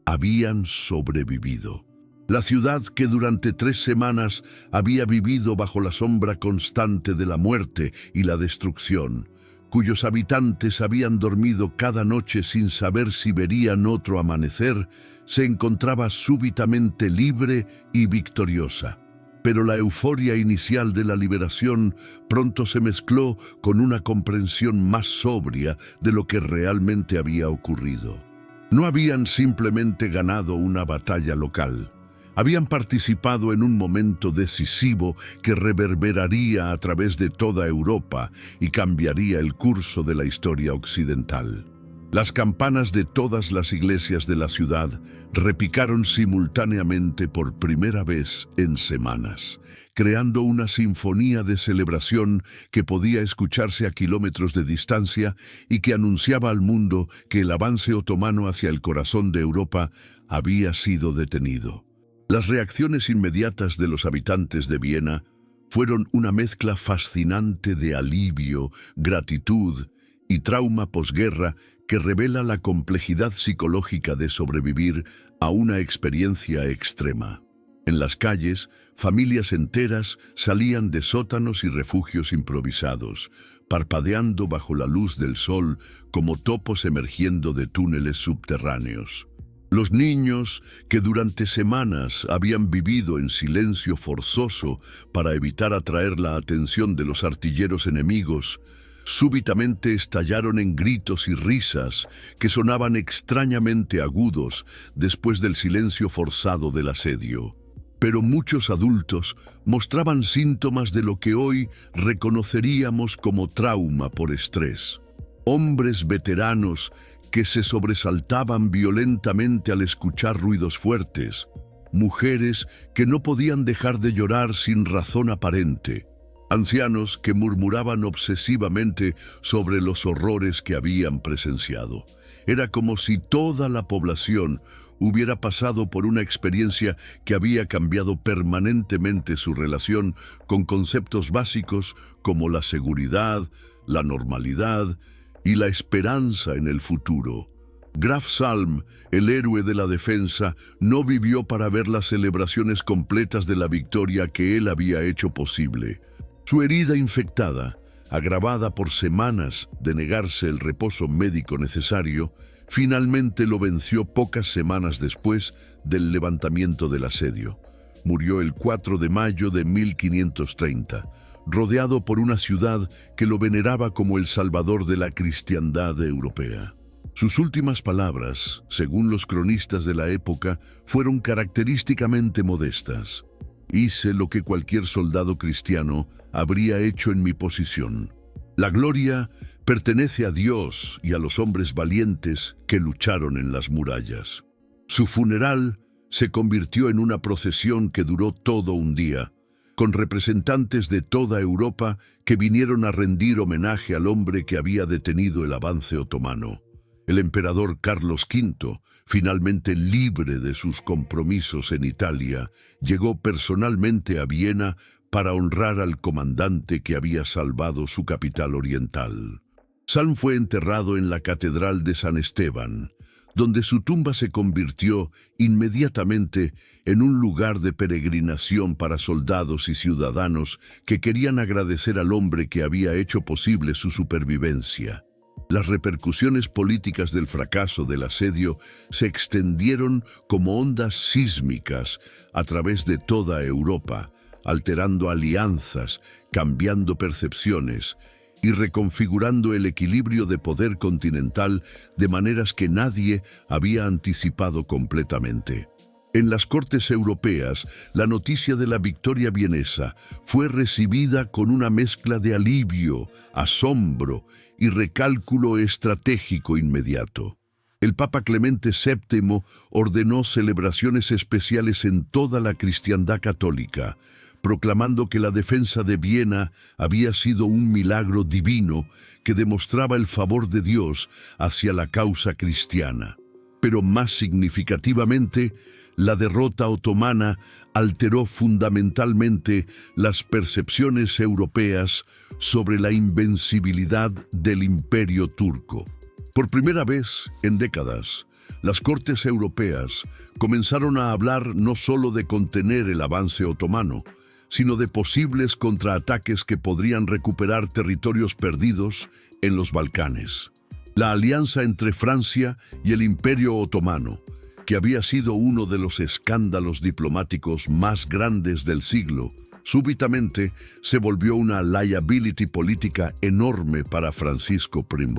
Habían sobrevivido. La ciudad que durante 3 semanas había vivido bajo la sombra constante de la muerte y la destrucción, cuyos habitantes habían dormido cada noche sin saber si verían otro amanecer, se encontraba súbitamente libre y victoriosa. Pero la euforia inicial de la liberación pronto se mezcló con una comprensión más sobria de lo que realmente había ocurrido. No habían simplemente ganado una batalla local. Habían participado en un momento decisivo que reverberaría a través de toda Europa y cambiaría el curso de la historia occidental. Las campanas de todas las iglesias de la ciudad repicaron simultáneamente por primera vez en semanas, creando una sinfonía de celebración que podía escucharse a kilómetros de distancia y que anunciaba al mundo que el avance otomano hacia el corazón de Europa había sido detenido. Las reacciones inmediatas de los habitantes de Viena fueron una mezcla fascinante de alivio, gratitud y trauma posguerra que revela la complejidad psicológica de sobrevivir a una experiencia extrema. En las calles, familias enteras salían de sótanos y refugios improvisados, parpadeando bajo la luz del sol como topos emergiendo de túneles subterráneos. Los niños, que durante semanas habían vivido en silencio forzoso para evitar atraer la atención de los artilleros enemigos, súbitamente estallaron en gritos y risas que sonaban extrañamente agudos después del silencio forzado del asedio. Pero muchos adultos mostraban síntomas de lo que hoy reconoceríamos como trauma por estrés. Hombres veteranos que se sobresaltaban violentamente al escuchar ruidos fuertes, mujeres que no podían dejar de llorar sin razón aparente, ancianos que murmuraban obsesivamente sobre los horrores que habían presenciado. Era como si toda la población hubiera pasado por una experiencia que había cambiado permanentemente su relación con conceptos básicos como la seguridad, la normalidad y la esperanza en el futuro. Graf Salm, el héroe de la defensa, no vivió para ver las celebraciones completas de la victoria que él había hecho posible. Su herida infectada, agravada por semanas de negarse el reposo médico necesario, finalmente lo venció pocas semanas después del levantamiento del asedio. Murió el 4 de mayo de 1530, rodeado por una ciudad que lo veneraba como el salvador de la cristiandad europea. Sus últimas palabras, según los cronistas de la época, fueron característicamente modestas. Hice lo que cualquier soldado cristiano habría hecho en mi posición. La gloria pertenece a Dios y a los hombres valientes que lucharon en las murallas. Su funeral se convirtió en una procesión que duró todo un día, con representantes de toda Europa que vinieron a rendir homenaje al hombre que había detenido el avance otomano. El emperador Carlos V, finalmente libre de sus compromisos en Italia, llegó personalmente a Viena para honrar al comandante que había salvado su capital oriental. Salm fue enterrado en la Catedral de San Esteban, donde su tumba se convirtió inmediatamente en un lugar de peregrinación para soldados y ciudadanos que querían agradecer al hombre que había hecho posible su supervivencia. Las repercusiones políticas del fracaso del asedio se extendieron como ondas sísmicas a través de toda Europa, alterando alianzas, cambiando percepciones y reconfigurando el equilibrio de poder continental de maneras que nadie había anticipado completamente. En las Cortes Europeas, la noticia de la victoria vienesa fue recibida con una mezcla de alivio, asombro y recálculo estratégico inmediato. El Papa Clemente VII ordenó celebraciones especiales en toda la cristiandad católica, proclamando que la defensa de Viena había sido un milagro divino que demostraba el favor de Dios hacia la causa cristiana. Pero más significativamente, la derrota otomana alteró fundamentalmente las percepciones europeas sobre la invencibilidad del Imperio turco. Por primera vez en décadas, las Cortes Europeas comenzaron a hablar no solo de contener el avance otomano, sino de posibles contraataques que podrían recuperar territorios perdidos en los Balcanes. La alianza entre Francia y el Imperio Otomano, que había sido uno de los escándalos diplomáticos más grandes del siglo, súbitamente se volvió una liability política enorme para Francisco I.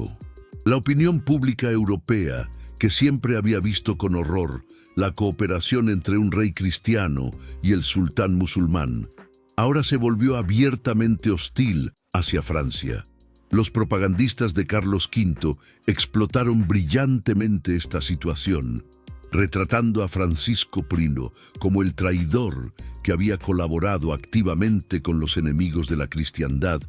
La opinión pública europea, que siempre había visto con horror la cooperación entre un rey cristiano y el sultán musulmán, ahora se volvió abiertamente hostil hacia Francia. Los propagandistas de Carlos V explotaron brillantemente esta situación, retratando a Francisco I como el traidor que había colaborado activamente con los enemigos de la cristiandad,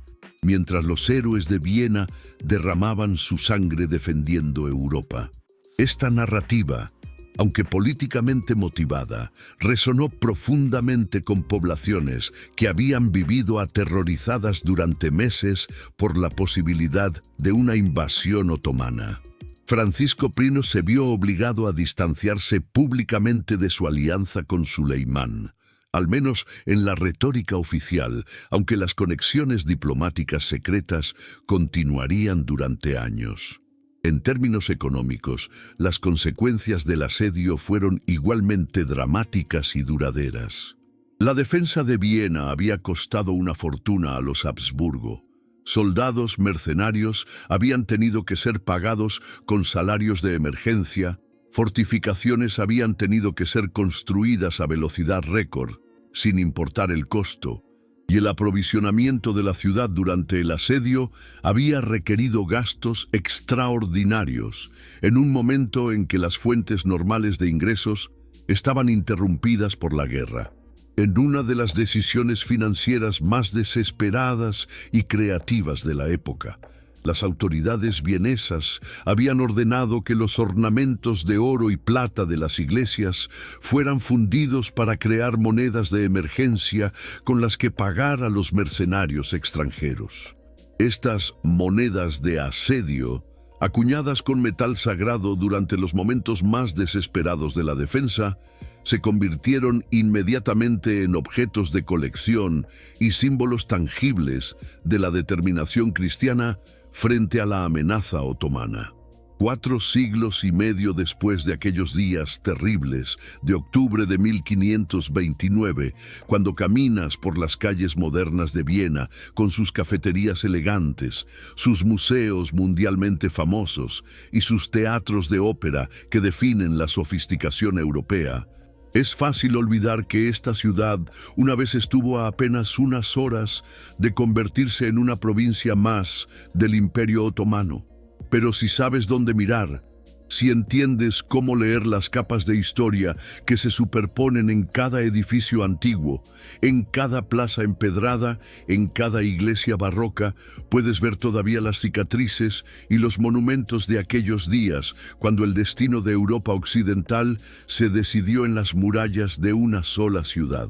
mientras los héroes de Viena derramaban su sangre defendiendo Europa. Esta narrativa, aunque políticamente motivada, resonó profundamente con poblaciones que habían vivido aterrorizadas durante meses por la posibilidad de una invasión otomana. Francisco I se vio obligado a distanciarse públicamente de su alianza con Suleimán, al menos en la retórica oficial, aunque las conexiones diplomáticas secretas continuarían durante años. En términos económicos, las consecuencias del asedio fueron igualmente dramáticas y duraderas. La defensa de Viena había costado una fortuna a los Habsburgo. Soldados mercenarios habían tenido que ser pagados con salarios de emergencia, fortificaciones habían tenido que ser construidas a velocidad récord, sin importar el costo, y el aprovisionamiento de la ciudad durante el asedio había requerido gastos extraordinarios, en un momento en que las fuentes normales de ingresos estaban interrumpidas por la guerra. En una de las decisiones financieras más desesperadas y creativas de la época, las autoridades vienesas habían ordenado que los ornamentos de oro y plata de las iglesias fueran fundidos para crear monedas de emergencia con las que pagar a los mercenarios extranjeros. Estas monedas de asedio, acuñadas con metal sagrado durante los momentos más desesperados de la defensa, se convirtieron inmediatamente en objetos de colección y símbolos tangibles de la determinación cristiana frente a la amenaza otomana. 4 siglos y medio después de aquellos días terribles de octubre de 1529, cuando caminas por las calles modernas de Viena con sus cafeterías elegantes, sus museos mundialmente famosos y sus teatros de ópera que definen la sofisticación europea, es fácil olvidar que esta ciudad una vez estuvo a apenas unas horas de convertirse en una provincia más del Imperio Otomano. Pero si sabes dónde mirar, si entiendes cómo leer las capas de historia que se superponen en cada edificio antiguo, en cada plaza empedrada, en cada iglesia barroca, puedes ver todavía las cicatrices y los monumentos de aquellos días, cuando el destino de Europa occidental se decidió en las murallas de una sola ciudad.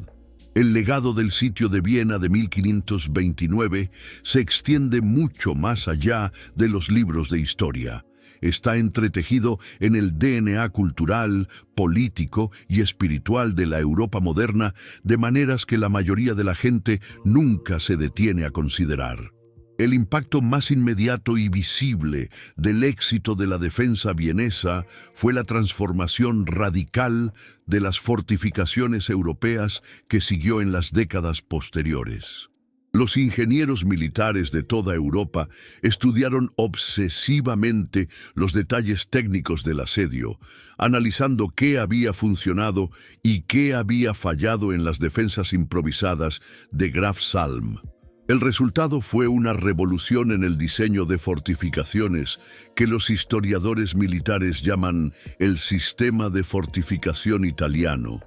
El legado del sitio de Viena de 1529 se extiende mucho más allá de los libros de historia. Está entretejido en el DNA cultural, político y espiritual de la Europa moderna, de maneras que la mayoría de la gente nunca se detiene a considerar. El impacto más inmediato y visible del éxito de la defensa vienesa fue la transformación radical de las fortificaciones europeas que siguió en las décadas posteriores. Los ingenieros militares de toda Europa estudiaron obsesivamente los detalles técnicos del asedio, analizando qué había funcionado y qué había fallado en las defensas improvisadas de Graf Salm. El resultado fue una revolución en el diseño de fortificaciones que los historiadores militares llaman el sistema de fortificación italiano,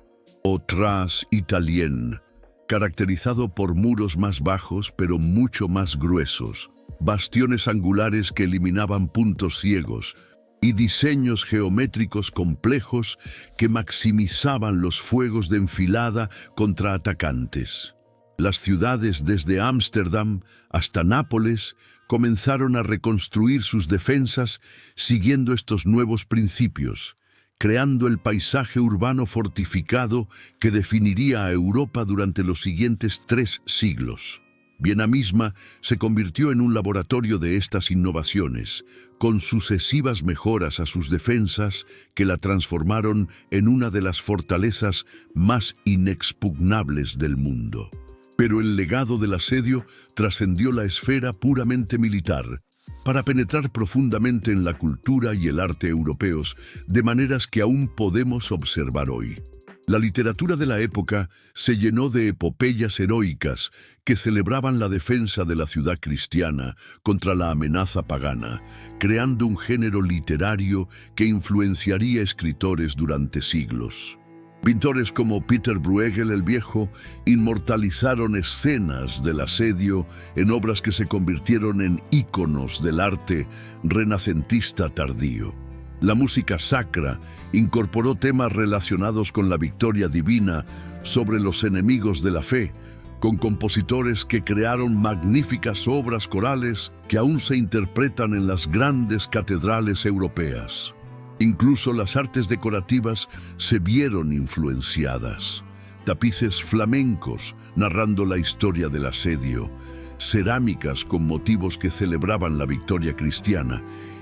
o Tras Italien, caracterizado por muros más bajos pero mucho más gruesos, bastiones angulares que eliminaban puntos ciegos y diseños geométricos complejos que maximizaban los fuegos de enfilada contra atacantes. Las ciudades desde Ámsterdam hasta Nápoles comenzaron a reconstruir sus defensas siguiendo estos nuevos principios, creando el paisaje urbano fortificado que definiría a Europa durante los siguientes 3 siglos. Viena misma se convirtió en un laboratorio de estas innovaciones, con sucesivas mejoras a sus defensas que la transformaron en una de las fortalezas más inexpugnables del mundo. Pero el legado del asedio trascendió la esfera puramente militar, para penetrar profundamente en la cultura y el arte europeos, de maneras que aún podemos observar hoy. La literatura de la época se llenó de epopeyas heroicas que celebraban la defensa de la ciudad cristiana contra la amenaza pagana, creando un género literario que influenciaría escritores durante siglos. Pintores como Peter Bruegel el Viejo inmortalizaron escenas del asedio en obras que se convirtieron en íconos del arte renacentista tardío. La música sacra incorporó temas relacionados con la victoria divina sobre los enemigos de la fe, con compositores que crearon magníficas obras corales que aún se interpretan en las grandes catedrales europeas. Incluso las artes decorativas se vieron influenciadas. Tapices flamencos narrando la historia del asedio, cerámicas con motivos que celebraban la victoria cristiana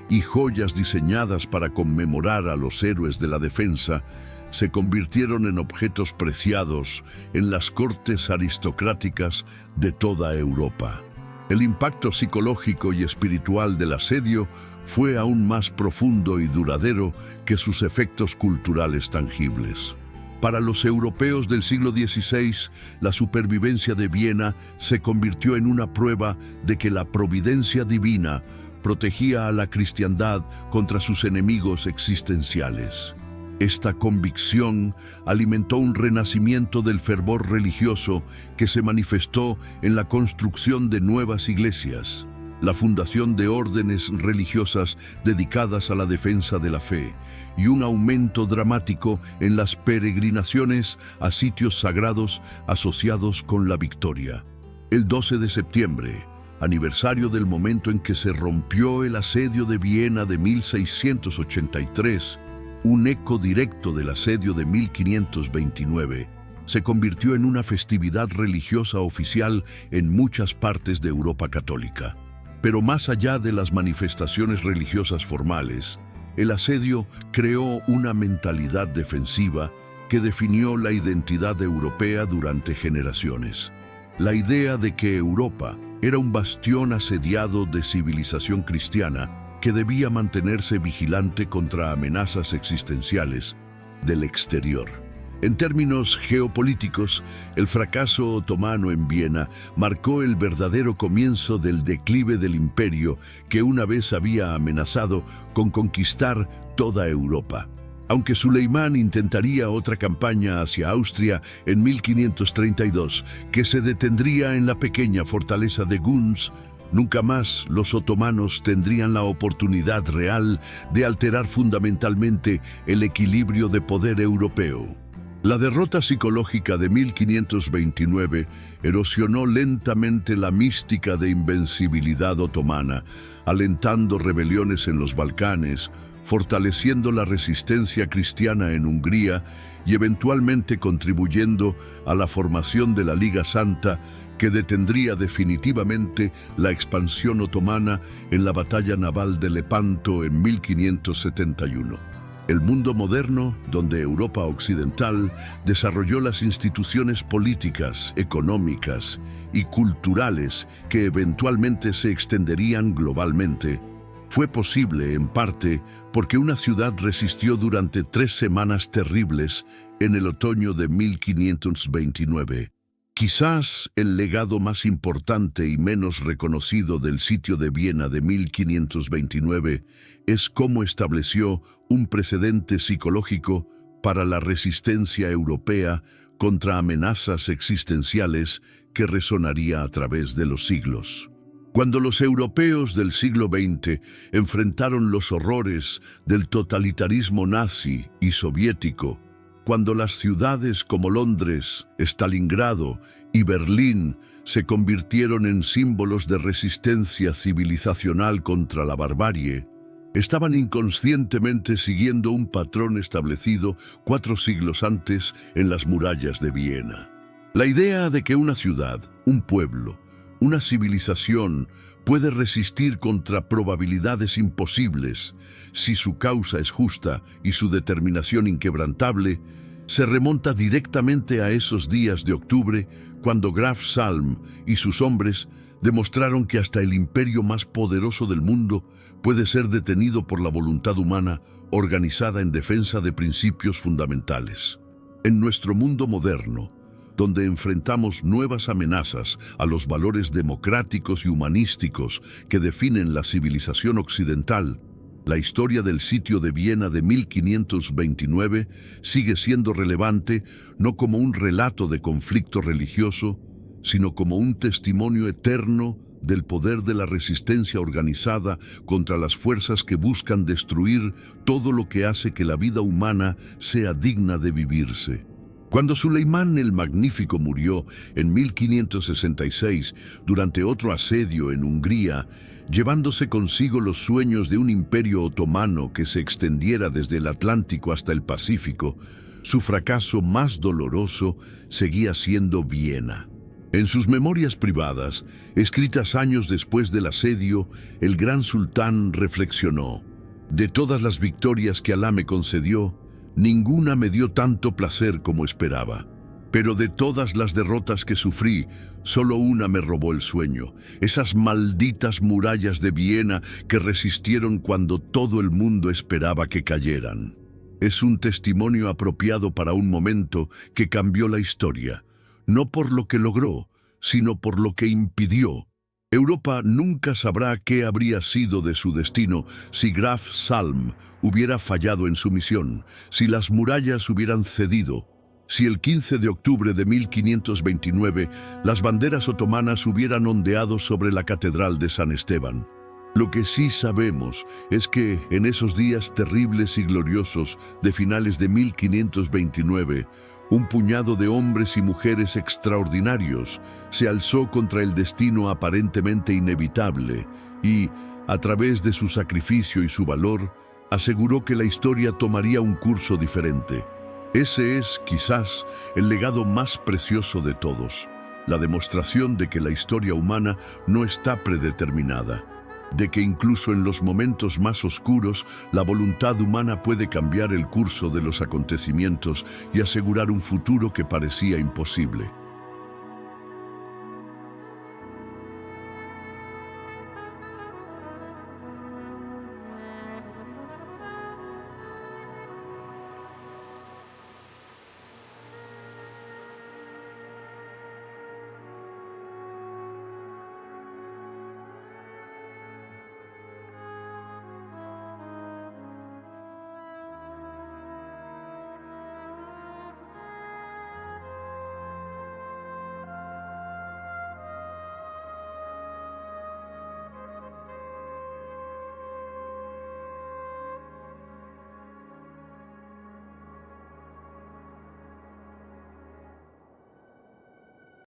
y joyas diseñadas para conmemorar a los héroes de la defensa se convirtieron en objetos preciados en las cortes aristocráticas de toda Europa. El impacto psicológico y espiritual del asedio fue aún más profundo y duradero que sus efectos culturales tangibles. Para los europeos del siglo XVI, la supervivencia de Viena se convirtió en una prueba de que la providencia divina protegía a la cristiandad contra sus enemigos existenciales. Esta convicción alimentó un renacimiento del fervor religioso que se manifestó en la construcción de nuevas iglesias, la fundación de órdenes religiosas dedicadas a la defensa de la fe y un aumento dramático en las peregrinaciones a sitios sagrados asociados con la victoria. El 12 de septiembre, aniversario del momento en que se rompió el asedio de Viena de 1683, un eco directo del asedio de 1529, se convirtió en una festividad religiosa oficial en muchas partes de Europa católica. Pero más allá de las manifestaciones religiosas formales, el asedio creó una mentalidad defensiva que definió la identidad europea durante generaciones. La idea de que Europa era un bastión asediado de civilización cristiana que debía mantenerse vigilante contra amenazas existenciales del exterior. En términos geopolíticos, el fracaso otomano en Viena marcó el verdadero comienzo del declive del imperio que una vez había amenazado con conquistar toda Europa. Aunque Suleimán intentaría otra campaña hacia Austria en 1532, que se detendría en la pequeña fortaleza de Gunz, nunca más los otomanos tendrían la oportunidad real de alterar fundamentalmente el equilibrio de poder europeo. La derrota psicológica de 1529 erosionó lentamente la mística de invencibilidad otomana, alentando rebeliones en los Balcanes, fortaleciendo la resistencia cristiana en Hungría y eventualmente contribuyendo a la formación de la Liga Santa, que detendría definitivamente la expansión otomana en la batalla naval de Lepanto en 1571. El mundo moderno, donde Europa occidental desarrolló las instituciones políticas, económicas y culturales que eventualmente se extenderían globalmente, fue posible en parte porque una ciudad resistió durante 3 semanas terribles en el otoño de 1529. Quizás el legado más importante y menos reconocido del sitio de Viena de 1529 es cómo estableció un precedente psicológico para la resistencia europea contra amenazas existenciales que resonaría a través de los siglos. Cuando los europeos del siglo XX enfrentaron los horrores del totalitarismo nazi y soviético, cuando las ciudades como Londres, Stalingrado y Berlín se convirtieron en símbolos de resistencia civilizacional contra la barbarie, estaban inconscientemente siguiendo un patrón establecido 4 siglos antes en las murallas de Viena. La idea de que una ciudad, un pueblo, una civilización puede resistir contra probabilidades imposibles si su causa es justa y su determinación inquebrantable, se remonta directamente a esos días de octubre cuando Graf Salm y sus hombres demostraron que hasta el imperio más poderoso del mundo puede ser detenido por la voluntad humana organizada en defensa de principios fundamentales. En nuestro mundo moderno, donde enfrentamos nuevas amenazas a los valores democráticos y humanísticos que definen la civilización occidental, la historia del sitio de Viena de 1529 sigue siendo relevante no como un relato de conflicto religioso, sino como un testimonio eterno del poder de la resistencia organizada contra las fuerzas que buscan destruir todo lo que hace que la vida humana sea digna de vivirse. Cuando Suleimán el Magnífico murió en 1566 durante otro asedio en Hungría, llevándose consigo los sueños de un imperio otomano que se extendiera desde el Atlántico hasta el Pacífico, su fracaso más doloroso seguía siendo Viena. En sus memorias privadas, escritas años después del asedio, el gran sultán reflexionó: de todas las victorias que Alá me concedió, ninguna me dio tanto placer como esperaba. Pero de todas las derrotas que sufrí, solo una me robó el sueño. Esas malditas murallas de Viena que resistieron cuando todo el mundo esperaba que cayeran. Es un testimonio apropiado para un momento que cambió la historia, no por lo que logró, sino por lo que impidió. Europa nunca sabrá qué habría sido de su destino si Graf Salm hubiera fallado en su misión, si las murallas hubieran cedido, si el 15 de octubre de 1529 las banderas otomanas hubieran ondeado sobre la Catedral de San Esteban. Lo que sí sabemos es que en esos días terribles y gloriosos de finales de 1529, un puñado de hombres y mujeres extraordinarios se alzó contra el destino aparentemente inevitable y, a través de su sacrificio y su valor, aseguró que la historia tomaría un curso diferente. Ese es, quizás, el legado más precioso de todos, la demostración de que la historia humana no está predeterminada, de que incluso en los momentos más oscuros la voluntad humana puede cambiar el curso de los acontecimientos y asegurar un futuro que parecía imposible.